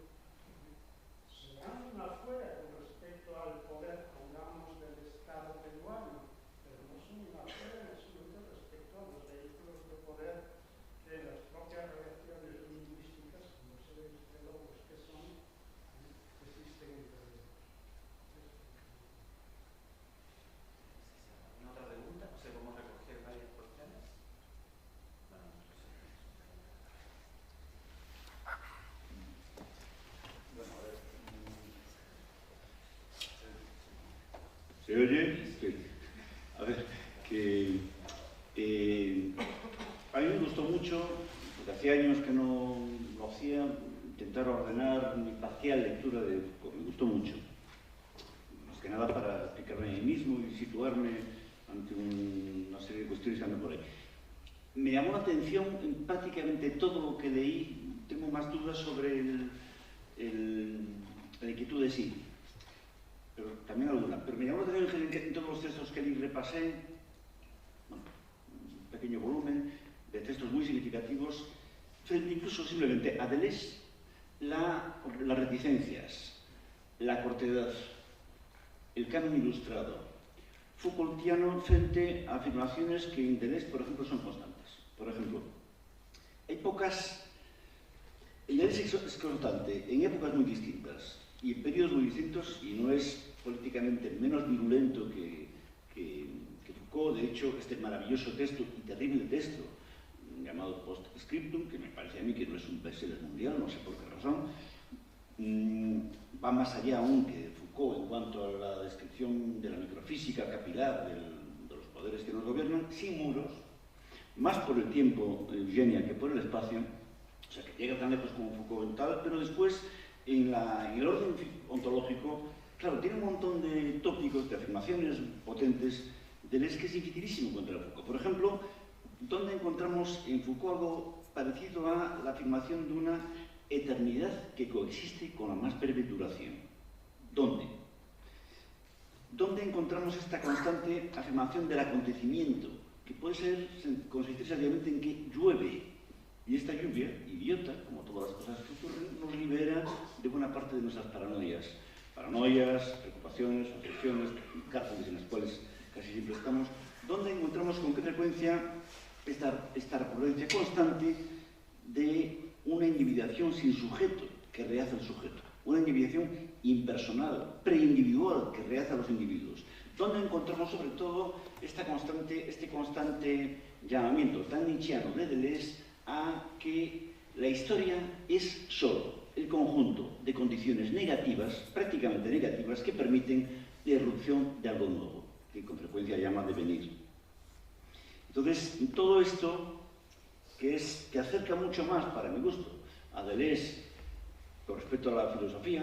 serán afuera con respecto al poder, pongamos, del Estado peruano, pero no son afuera en absoluto respecto a los vehículos de poder que las propias relaciones lingüísticas, como seres de lobos que son, existen entre ellos. ¿Una otra pregunta? No sé cómo recoger varias cuestiones. Bueno, a ver. ¿Se oye? Sí. A ver, que a mí me gustó mucho, porque hacía años que no lo hacía, intentar ordenar mi parcial lectura de Foucault. Me gustó mucho. Más que nada para explicarme a mí mismo y situarme ante una serie de cuestiones que andan por ahí. Me llamó la atención en prácticamente todo lo que leí. Tengo más dudas sobre la inquietud de sí, pero también alguna. Pero me llamó la atención que en todos los textos que leí repasé, bueno, un pequeño volumen de textos muy significativos, frente incluso simplemente a Deleuze, las reticencias, la cortedad, el canon ilustrado, Foucaultiano frente a afirmaciones que en Deleuze, por ejemplo, son constantes. Por ejemplo, hay pocas... El Deleuze es constante en épocas muy distintas y en periodos muy distintos, y no es políticamente menos virulento que Foucault. De hecho, este maravilloso texto y terrible texto llamado Post-Scriptum, que me parece a mí que no es un bestseller mundial, no sé por qué razón, va más allá aún que Foucault en cuanto a la descripción de la microfísica capilar de los poderes que nos gobiernan, sin muros, más por el tiempo, Eugenia, que por el espacio, o sea, que llega tan lejos como Foucault en tal, pero después, en el orden ontológico, claro, tiene un montón de tópicos, de afirmaciones potentes, del que es dificilísimo encontrar Foucault. Por ejemplo, ¿dónde encontramos en Foucault algo parecido a la afirmación de una eternidad que coexiste con la más breve duración? ¿Dónde? ¿Dónde encontramos esta constante afirmación del acontecimiento? Que puede consistir sencillamente en que llueve, y esta lluvia, idiota, como todas las cosas que ocurren, nos libera de buena parte de nuestras paranoias. Paranoias, preocupaciones, afecciones, cárceles en las cuales casi siempre estamos. ¿Dónde encontramos con qué frecuencia esta recurrencia constante de una individuación sin sujeto, que rehace el sujeto? una individuación impersonal, preindividual, que realza a los individuos, donde encontramos sobre todo este constante llamamiento tan nietzscheano de Deleuze a que la historia es solo el conjunto de condiciones negativas, prácticamente negativas, que permiten la irrupción de algo nuevo, que con frecuencia llama devenir. Entonces, todo esto, que acerca mucho más, para mi gusto, a Deleuze con respecto a la filosofía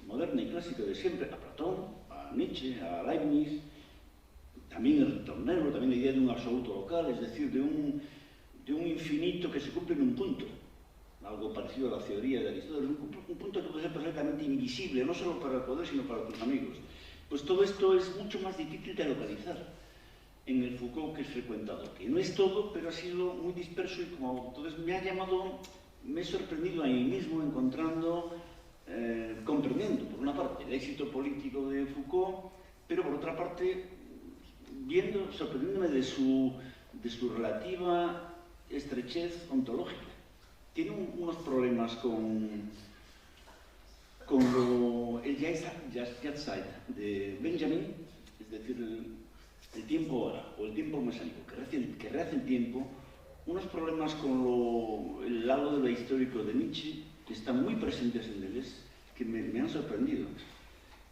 moderna y clásica de siempre, a Platón, a Nietzsche, a Leibniz, también el ritornello, también la idea de un absoluto local, es decir, de un infinito que se cumple en un punto, algo parecido a la teoría de Aristóteles, un punto que puede ser perfectamente invisible, no solo para el poder, sino para tus amigos. Pues todo esto es mucho más difícil de localizar en el Foucault que es frecuentado, que no es todo, pero ha sido muy disperso y como entonces me he sorprendido a mí mismo encontrando, comprendiendo, por una parte, el éxito político de Foucault, pero por otra parte, sorprendiéndome de su relativa estrechez ontológica. Tiene unos problemas con el Jetztzeit de Benjamin, es decir, el tiempo ahora, o el tiempo mesánico, que rehace el tiempo, unos problemas con el lado de lo histórico de Nietzsche, que están muy presentes en Deleuze, que me han sorprendido.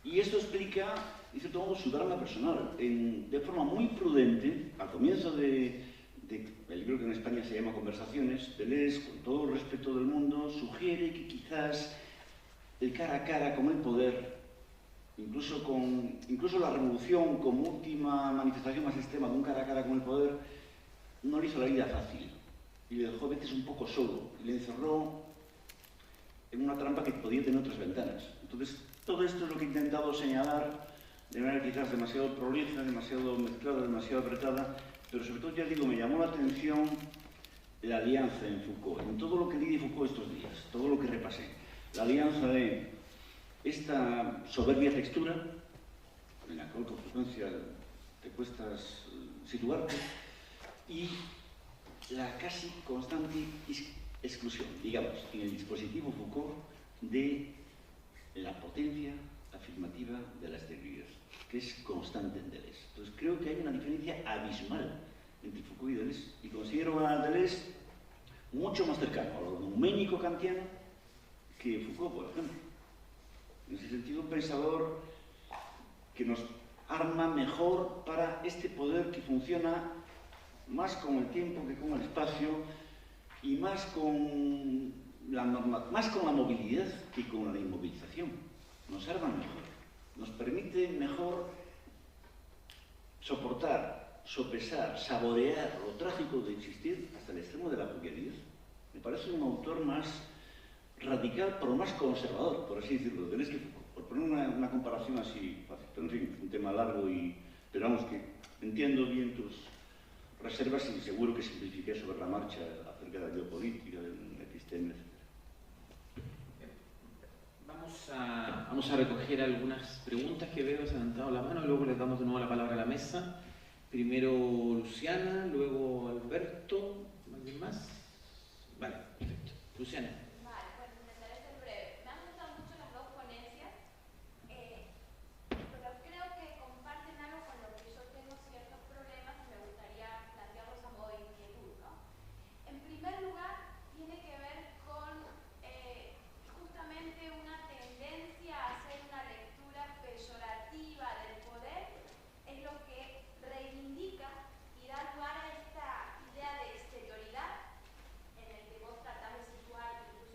Y esto explica, de cierto modo, su drama personal, de forma muy prudente, al comienzo del libro que en España se llama Conversaciones, Deleuze, con todo el respeto del mundo, sugiere que quizás el cara a cara con el poder, incluso la revolución como última manifestación más extrema de un cara a cara con el poder, no le hizo la vida fácil y le dejó a veces un poco solo y le encerró en una trampa que podía tener otras ventanas. Entonces, todo esto es lo que he intentado señalar de manera quizás demasiado prolija, demasiado mezclada, demasiado apretada, pero sobre todo, ya digo, me llamó la atención la alianza en Foucault, en todo lo que leí de Foucault estos días, todo lo que repasé. La alianza de esta soberbia textura, en la cual con frecuencia te cuestas situarte, y la casi constante exclusión, digamos, en el dispositivo Foucault de la potencia afirmativa de la exterioridad, que es constante en Deleuze. Entonces creo que hay una diferencia abismal entre Foucault y Deleuze, y considero a Deleuze mucho más cercano a lo numénico kantiano que Foucault, por ejemplo. En ese sentido, un pensador que nos arma mejor para este poder que funciona más con el tiempo que con el espacio y más con la movilidad que con la inmovilización. Nos arma mejor, nos permite mejor soportar, sopesar, saborear lo trágico de existir hasta el extremo de la jovialidad. Me parece un autor más radical, pero más conservador, por así decirlo, de Deleuze que Foucault. Por poner una comparación así fácil, pero en fin, un tema largo pero vamos que entiendo bien tus reservas y seguro que simplifiqué sobre la marcha acerca de la geopolítica, del episteme, etc. Vamos a recoger algunas preguntas que veo, se han levantado la mano, y luego les damos de nuevo la palabra a la mesa. Primero Luciana, luego Alberto, ¿alguien más? Vale, perfecto. Luciana. Vale, bueno, intentaré ser breve. Me han gustado mucho las dos ponencias, pero creo que comparten algo con lo que yo tengo ciertos problemas y me gustaría plantearlos a modo de inquietud, ¿no? En primer lugar, tiene que ver con justamente una tendencia a hacer una lectura peyorativa del poder, es lo que reivindica y da lugar a esta idea de exterioridad en el que vos tratás de situar incluso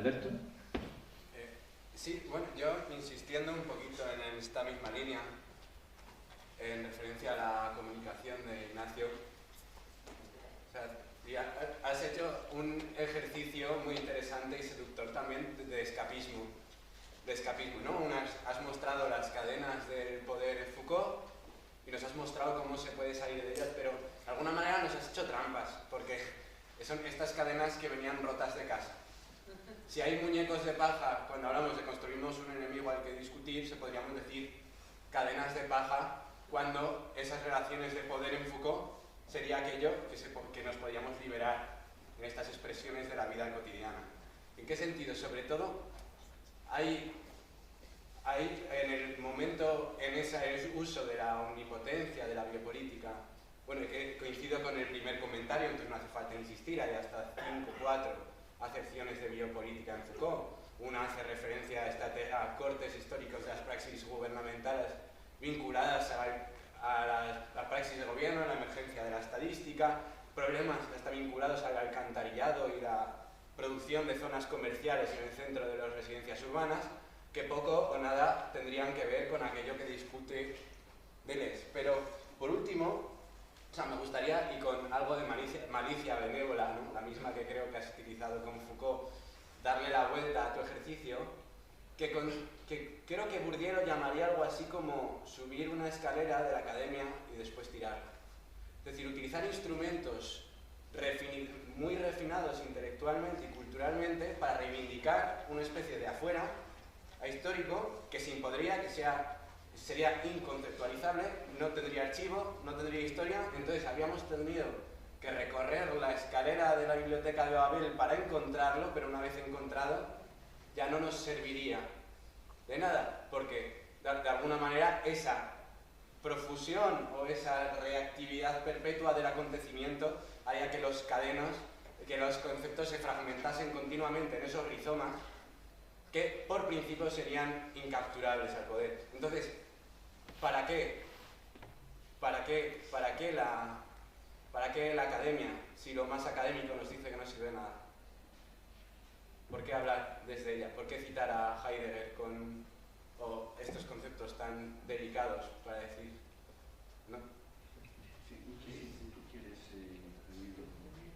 Alberto. Sí, bueno, yo insistiendo un poquito en esta misma línea, en referencia a la comunicación de Ignacio, o sea, has hecho un ejercicio muy interesante y seductor también de escapismo, ¿no? Has mostrado las cadenas del poder en Foucault y nos has mostrado cómo se puede salir de ellas, pero de alguna manera nos has hecho trampas, porque son estas cadenas que venían rotas de casa. Si hay muñecos de paja, cuando hablamos de construirnos un enemigo al que discutir, se podríamos decir cadenas de paja, cuando esas relaciones de poder en Foucault sería aquello que nos podíamos liberar en estas expresiones de la vida cotidiana. ¿En qué sentido? Sobre todo, hay en el momento, en ese uso de la omnipotencia, de la biopolítica, bueno, que coincido con el primer comentario, entonces no hace falta insistir, hay hasta 5 o 4 acepciones de biopolítica en Foucault. Una hace referencia a cortes históricos de las praxis gubernamentales vinculadas a la praxis de gobierno, a la emergencia de la estadística, problemas que están vinculados al alcantarillado y la producción de zonas comerciales en el centro de las residencias urbanas, que poco o nada tendrían que ver con aquello que discute Deleuze. Pero, por último, o sea, me gustaría, y con algo de malicia benévola, ¿no? La misma que creo que has utilizado con Foucault, darle la vuelta a tu ejercicio, que creo que Bourdieu lo llamaría algo así como subir una escalera de la academia y después tirarla. Es decir, utilizar instrumentos muy refinados intelectualmente y culturalmente para reivindicar una especie de afuera histórico que se impondría, sería inconceptualizable, no tendría archivo, no tendría historia. Entonces habíamos tenido que recorrer la escalera de la biblioteca de Babel para encontrarlo, pero una vez encontrado ya no nos serviría de nada, porque de alguna manera esa profusión o esa reactividad perpetua del acontecimiento haría que los conceptos se fragmentasen continuamente en esos rizomas que por principio serían incapturables al poder. Entonces, ¿para qué la academia, si lo más académico nos dice que no sirve de nada? ¿Por qué hablar desde ella? ¿Por qué citar a Heidegger o estos conceptos tan delicados para decir, ¿no? Sí, ¿tú quieres intervenir?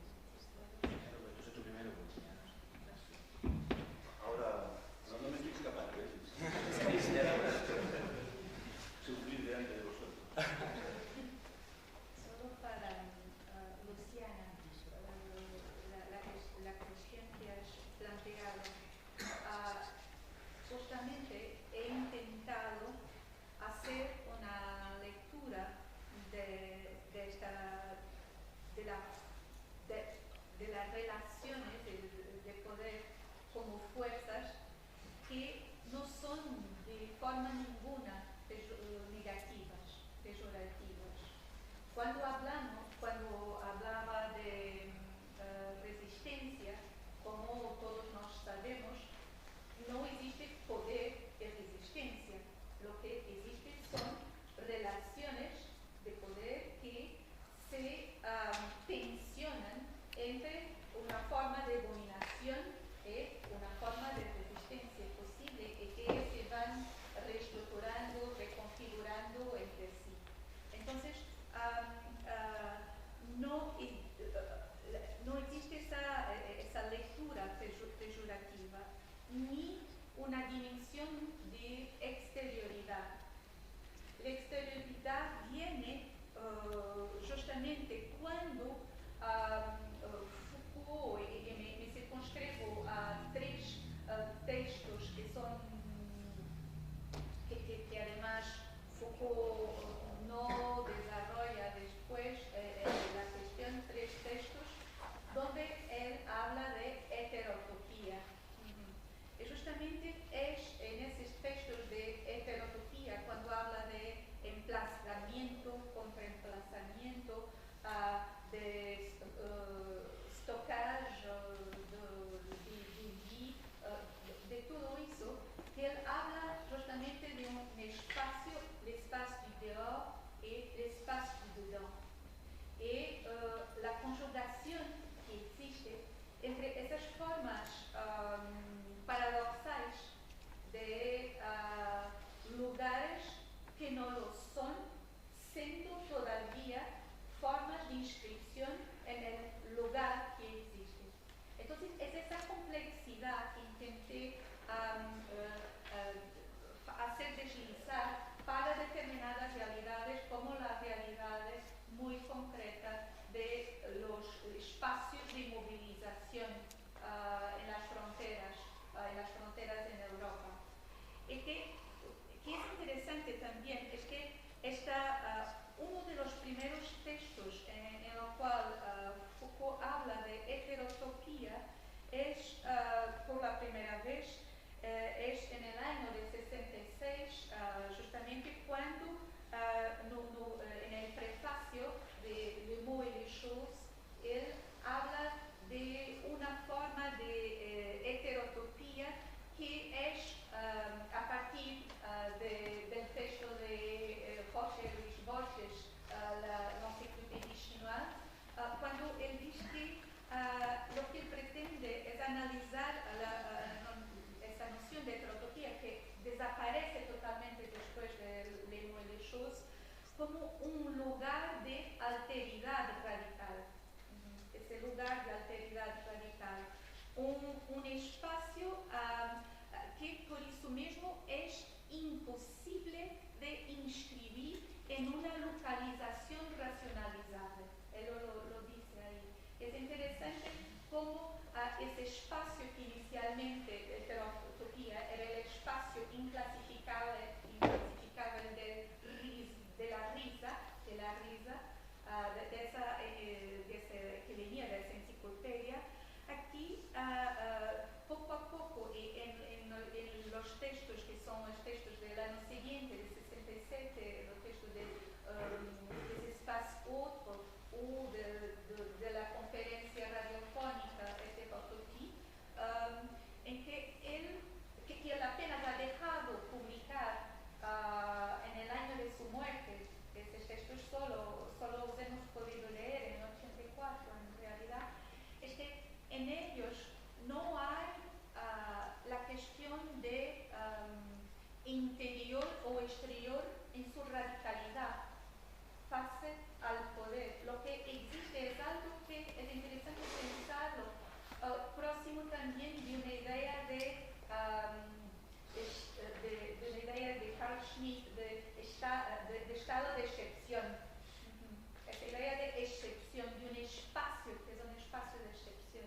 Ahora, no me estoy escapando, sufrir delante de vosotros. Solo para Luciana, la cuestión que has planteado, justamente he intentado hacer una lectura de las relaciones de poder como fuerzas que no son de forma ninguna negativas, pejorativas. Cuando hablaba de resistencia, como todos nos sabemos, no existe poder y resistencia. Lo que existe son relaciones de poder que se tensionan entre una forma de dominación y una forma de resistencia posible y que se van reestructurando, reconfigurando entre sí. Entonces, no existe esa lectura peyorativa ni una dimensión de exterioridad. La exterioridad viene justamente cuando Foucault, y me circunscribo a 3 textos que además Foucault no desarrolla después la cuestión, 3 textos donde él habla de heterotopía. Y justamente es en esos textos de heterotopía cuando habla de emplazamiento, contraemplazamiento, de stockage determinadas realidades como las realidades muy concretas de los espacios de movilización en las fronteras en Europa. Y que es interesante también es que uno de los primeros textos en el cual Foucault habla de heterotopía es por la primera vez es en el año de 66, justamente cuando en el prefacio de Le Mot et les Choses él habla de una forma de heterotopía que es a partir del texto de Jorge Luis Borges, l'Encyclopédie chinoise, cuando él dice que lo que él pretende es analizar esa noción de heterotopía que desaparece totalmente después de Le Mot et les Choses como un lugar de alteridad radical. Ese lugar de alteridad radical. Un espacio que por eso mismo es imposible de inscribir en una localización racionalizable. Él lo dice ahí. Es interesante cómo ese espacio que inicialmente heterotopía era el espacio inclasificable de la risa, que venía de esa enciclopedia, aquí poco a poco y en los textos que son los textos del año siguiente, de 67, los textos de des espaces autres o de la conferencia radiofónica Heterotopie, en que él apenas ha dejado publicar en el año de su muerte. Estos textos solo los hemos podido leer en 84 en realidad. Es que en ellos no hay la cuestión de interior o exterior en su radicalidad face al poder. Lo que existe es algo que es interesante pensarlo, próximo también de una idea de Carl Schmitt de estado de excepción. Esa idea de excepción, de un espacio que es un espacio de excepción.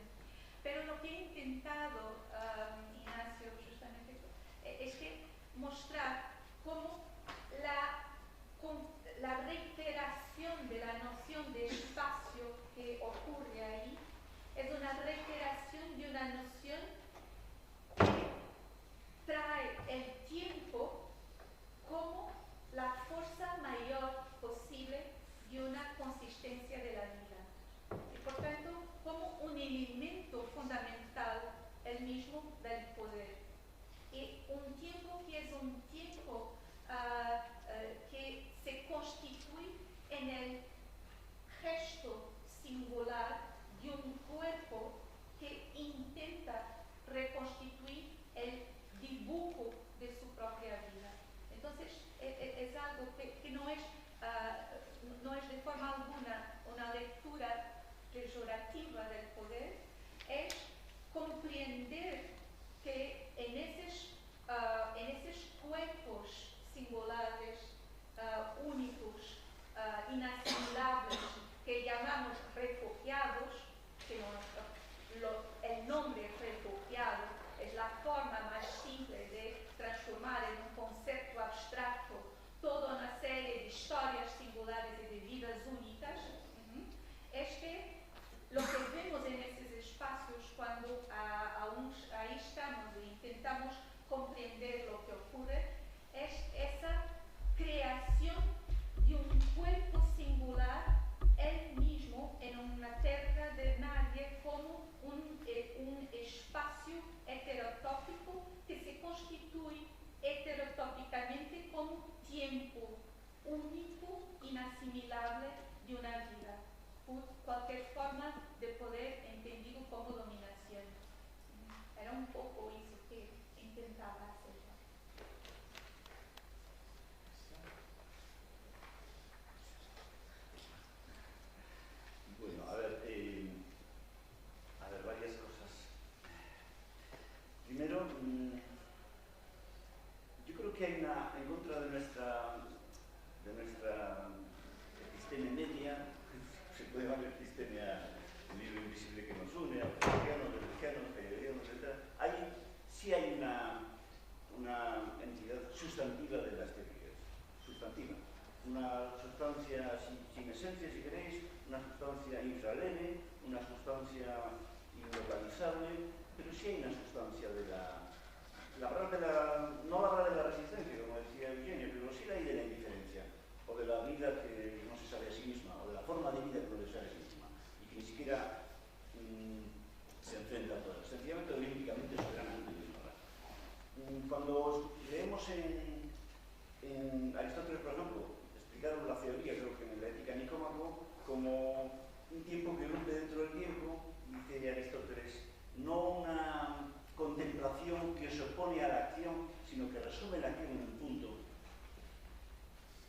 Pero lo que he intentado, Ignacio, justamente, es que mostrar cómo la reiteración de la noción de espacio que ocurre ahí es una reiteración de una noción que trae el tiempo como la fuerza mayor posible de una consistencia de la vida. Y por tanto, como un elemento fundamental el mismo del poder. Y un tiempo que es un tiempo que se constituye en el gesto singular de un cuerpo que intenta reconstituir el dibujo de su propia vida. Entonces, es algo que no es de forma alguna una lectura peyorativa del poder, es comprender que en esos cuerpos singulares, únicos, inasimilables, que llamamos refugiados, que el nombre refugiado es la forma más simple de transformar en un concepto abstracto toda una serie de historias singulares y de vidas únicas, es que lo que vemos en esos espacios cuando ahí estamos e intentamos comprender lo que ocurre, es esa creación de un cuerpo singular, él mismo, en una tierra de nadie, como un espacio heterotópico que se constituye heterotópicamente como tiempo único, inasimilable de una vida, por cualquier forma de poder entendido como dominación. Era un poco eso que intentaba hacer. Bueno, a ver, varias cosas. Primero, yo creo que hay en contra de nuestra una sustancia sin esencia, si queréis, una sustancia infraleve, una sustancia inlocalizable, pero sí hay una sustancia de no hablar de la resistencia, como decía Eugenia, pero sí la de la indiferencia, o de la vida que no se sabe a sí misma, o de la forma de vida que no se sabe a sí misma, y que ni siquiera se enfrenta a todas, sencillamente olímpicamente soberanamente ignorar. Cuando leemos en Aristóteles, por ejemplo, explicaron la teoría, creo que en la Ética Nicómaco, como un tiempo que irrumpe dentro del tiempo, dice Aristóteles, no una contemplación que se opone a la acción, sino que resume la acción en un punto.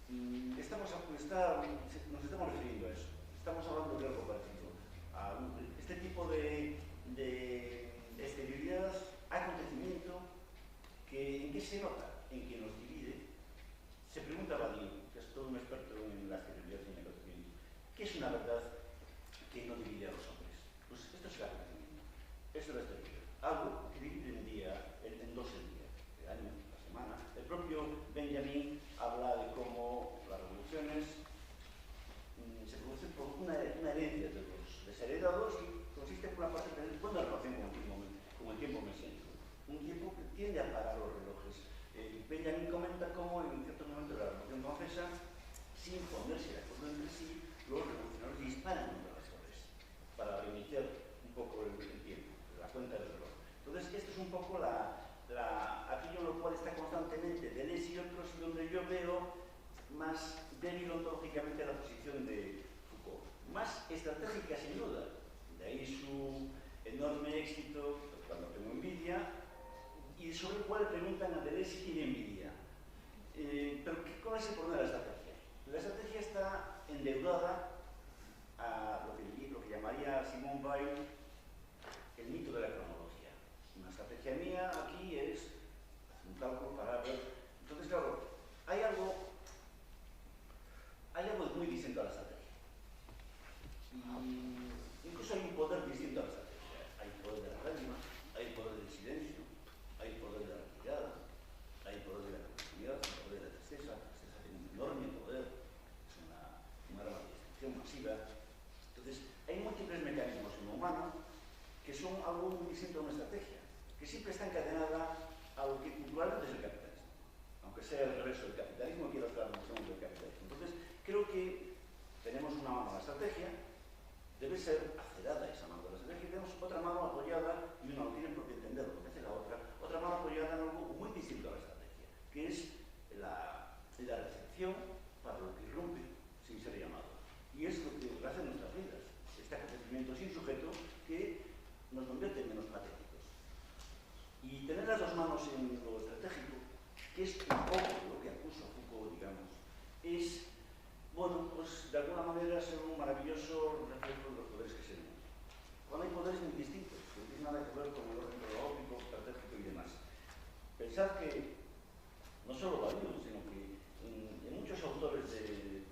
Nos estamos refiriendo a eso. Estamos hablando de algo parecido. A este tipo de exterioridad, acontecimiento, ¿en qué se nota? En que nos divide. Se pregunta Badiou, que es todo un experto en la exterioridad y en el acontecimiento, ¿qué es una verdad que no divide a los hombres? Pues esto es el acontecimiento. Esto es la exterioridad. Algo que divide un día en dos el día, el año, la semana. El propio Benjamin habla de cómo las revoluciones se producen por una herencia de los desheredados y consiste por una parte en una relación con el tiempo mesiánico. Un tiempo que tiende a parar los relojes. Benjamin comenta cómo en cierto momento de la Revolución Francesa, sin ponerse de acuerdo entre sí, los revolucionarios disparan contra las torres para reiniciar un poco el tiempo, la cuenta del reloj. Entonces, esto es un poco aquello en lo cual está constantemente Deleuze y otros, donde yo veo más débil ontológicamente la posición de Foucault. Más estratégica, sin duda. De ahí su enorme éxito, cuando tengo envidia, y sobre el cual le preguntan a Deleuze si tiene envidia. Pero ¿cuál es el problema de la estrategia? La estrategia está endeudada a lo que llamaría Simone Weil el mito de la cronología. Una estrategia mía aquí es un cálculo para ver. Entonces, claro, hay algo muy distinto a la estrategia. Y incluso hay un poder distinto a la estrategia. Hay poder de la lágrima, hay poder del silencio, hay poder de la retirada, hay poder de la continuidad, hay poder de la tristeza. La tristeza tiene un enorme poder, es una arma de destrucción masiva. Entonces, hay múltiples mecanismos en lo humano que son algo muy distinto a una estrategia, que siempre está encadenada a lo que culturalmente es el capitalismo, aunque sea el reverso del capitalismo, quiero estar en el del capitalismo. Entonces, creo que tenemos una mano a la estrategia, debe ser acerada esa mano de la estrategia, y tenemos otra mano apoyada, y uno no tiene por qué entender lo que hace la otra mano apoyada en algo muy distinto a la estrategia, que es la recepción para lo que irrumpe sin ser llamado. Y es lo que hace nuestras vidas, este acontecimiento sin sujeto que nos convierte en menos patéticos. Y tener las dos manos en lo estratégico, que es un poco lo que acusa Foucault, digamos, es, bueno, pues de alguna manera ser un maravilloso reflejo de los poderes que se ven. Cuando hay poderes muy distintos, que no tienen nada que ver con el orden cronológico, estratégico y demás. Pensad que no solo Badiou, sino que en muchos autores de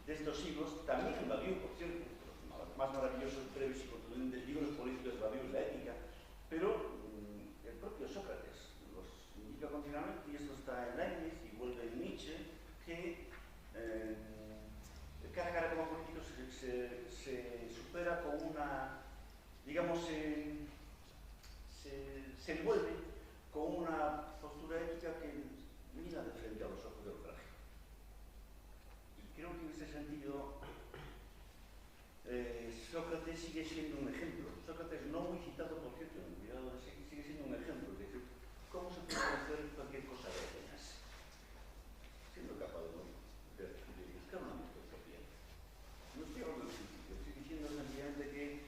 estos siglos, también en Badiou, por cierto, los más maravillosos, breves y contundentes libros políticos de Badiou es la ética, pero el propio Sócrates los indica continuamente, y esto está en Leibniz y vuelve en Nietzsche, que cara a cara como político se supera con una, digamos, se envuelve con una postura ética que mira de frente a los ojos del traje. Y creo que en ese sentido Sócrates sigue siendo un ejemplo. Sócrates, no muy citado por cierto, cuidado, sigue siendo un ejemplo de cómo se puede hacer cualquier cosa de apenas, siendo capaz de buscar una metodología. No estoy hablando de principio, estoy diciendo sencillamente que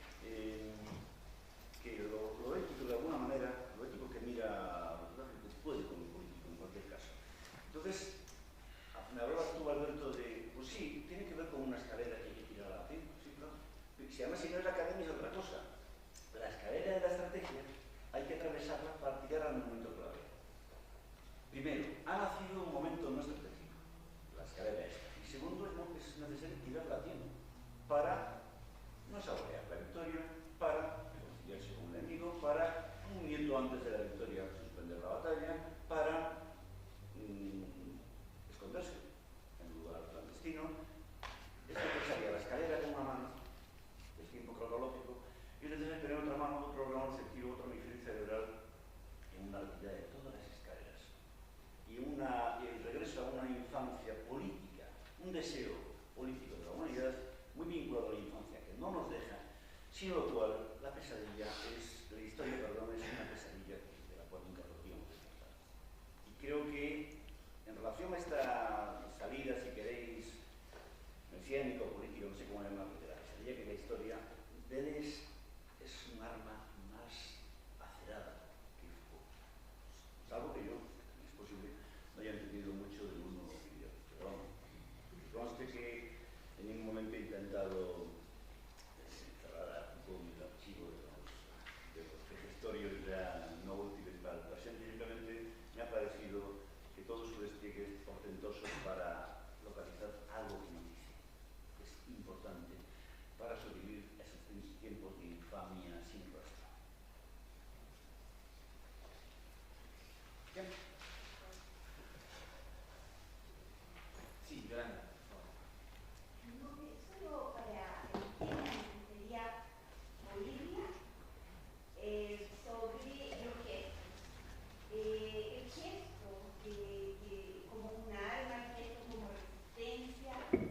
lo ético, de alguna manera, lo ético que mira que puede con el político en cualquier caso. Entonces, me hablabas tú, Alberto, de, pues sí, tiene que ver con una escalera que hay que tirar a la fin, sí, claro. Si además si no es la academia es otra cosa. La escalera de la estrategia hay que atravesarla un deseo político de la humanidad muy vinculado a la infancia, que no nos deja, sin lo cual la historia, es una pesadilla de la cual nunca podríamos despertar. Y creo que en relación a esta salida, si queréis, mesiánica o política, no sé cómo llamarlo, de la pesadilla que es la historia, Deleuze es un arma más acerada que Foucault. Salvo que yo, es posible, no haya entendido mucho del mundo video. Pero vamos, conste que en ningún momento he intentado cerrar un poco el archivo de los gestorios ya no útiles para el presente. Simplemente me ha parecido que todo su despliegue es portentoso para localizar algo que nos dice. Es importante para sobrevivir a esos tiempos de infamia sin rastro. ¿Qué? Sí, Yolanda. No, solo para el tema que sería Bolivia, sobre lo que el gesto como un arma, el gesto como resistencia, en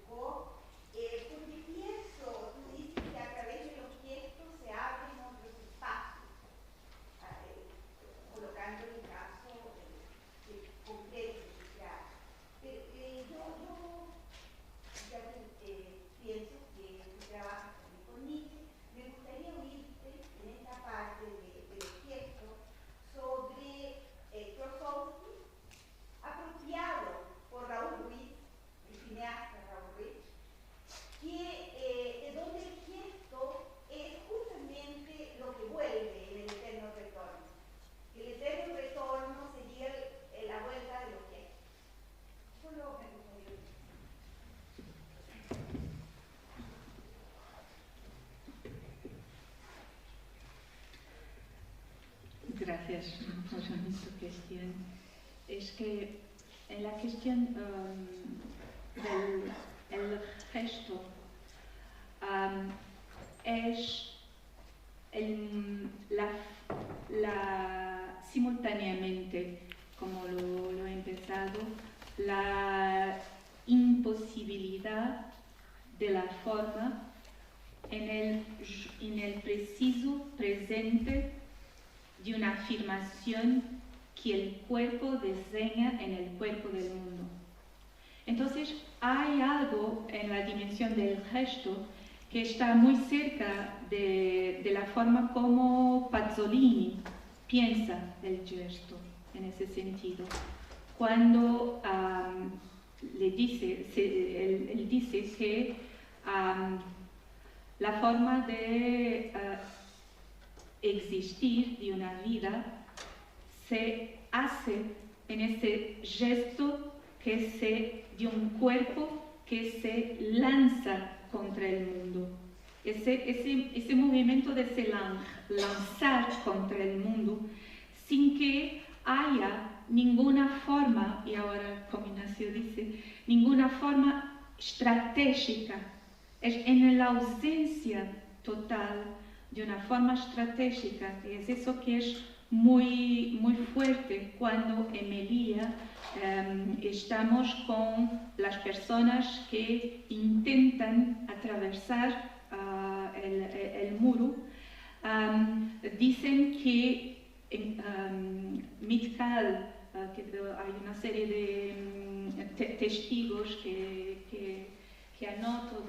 Foucault, porque pienso, tú dices que a través de los gestos se abren otros espacios, colocando el caso concreto, claro. Pero yo ya pienso que tú trabajas también con Nietzsche, me gustaría oírte en esta parte de los gestos sobre Krosowski, apropiado por Raúl Ruiz, el cineasta Raúl Ruiz, donde el gesto es justamente lo que vuelve en el eterno retorno. El eterno retorno sería la vuelta de los gestos. Solo me gustaría oír. Gracias por su cuestión. Es que en la cuestión del gesto es simultáneamente, como lo he empezado, la imposibilidad de la forma en el preciso presente de una afirmación que el cuerpo diseña en el cuerpo del mundo. Entonces, hay algo en la dimensión del gesto que está muy cerca de la forma como Pasolini piensa el gesto en ese sentido. Cuando él dice que la forma de existir de una vida se hace en ese gesto de un cuerpo que se lanza contra el mundo. Ese movimiento de se lanzar contra el mundo sin que haya ninguna forma, y ahora como Ignacio dice, ninguna forma estratégica. Es en la ausencia total de una forma estratégica, y es eso que es muy, muy fuerte cuando en Melilla estamos con las personas que intentan atravesar el muro. Dicen que Mitkal, que hay una serie de testigos que anoto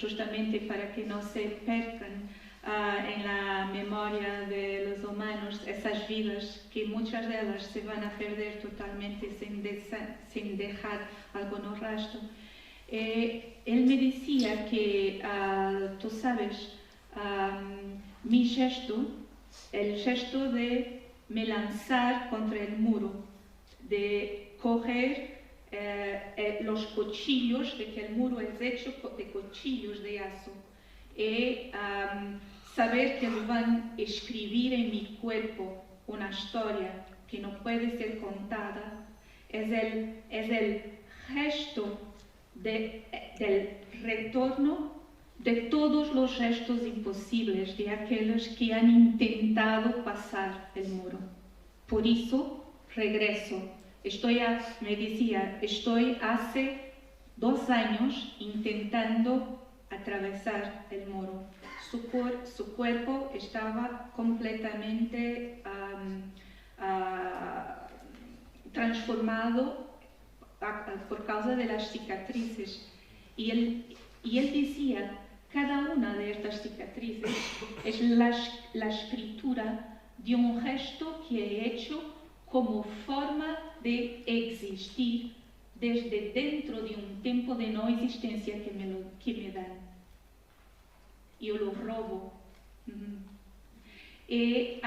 justamente para que no se percan en la memoria de los humanos esas vidas que muchas de ellas se van a perder totalmente sin dejar algún rastro. Él me decía que, tú sabes, mi gesto, el gesto de me lanzar contra el muro, de coger los cuchillos, de que el muro es hecho de cuchillos de azo, y saber que van a escribir en mi cuerpo una historia que no puede ser contada, es el gesto del retorno de todos los gestos imposibles de aquellos que han intentado pasar el muro. Por eso regreso. Me decía, estoy hace 2 años intentando atravesar el muro. Su cuerpo estaba completamente transformado por causa de las cicatrices. Y él decía, cada una de estas cicatrices es la escritura de un gesto que he hecho como forma de existir desde dentro de un tiempo de no existencia que me dan. Yo lo robo. Y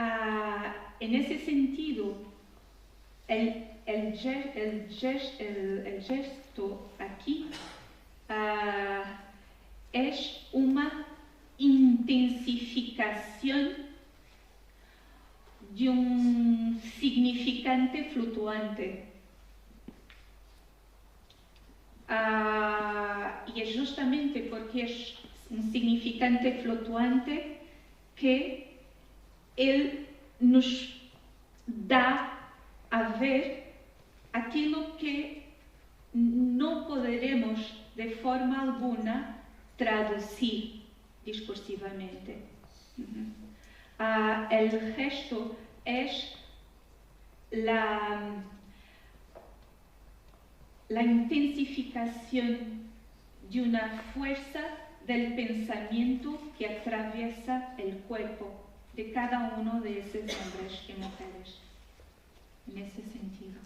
en ese sentido, el gesto aquí es una intensificación de un significante fluctuante. Y es justamente porque es un significante fluctuante que él nos da a ver aquello que no podremos de forma alguna traducir discursivamente. El gesto es la intensificación de una fuerza del pensamiento que atraviesa el cuerpo de cada uno de esos hombres y mujeres. En ese sentido.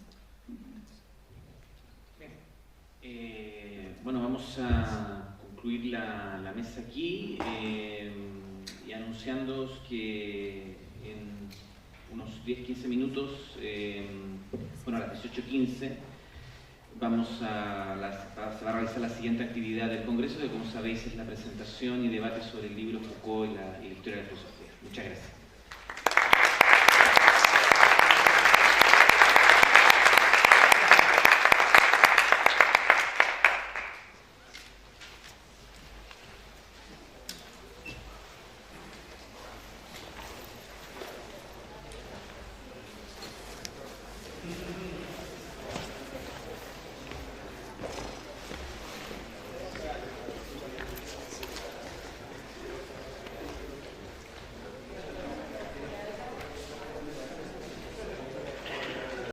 Bueno, vamos a concluir la mesa aquí y anunciándoos que en unos 10-15 minutos, bueno, a las 18:15, se va a realizar la siguiente actividad del Congreso, que como sabéis es la presentación y debate sobre el libro Foucault y la historia de la filosofía. Muchas gracias.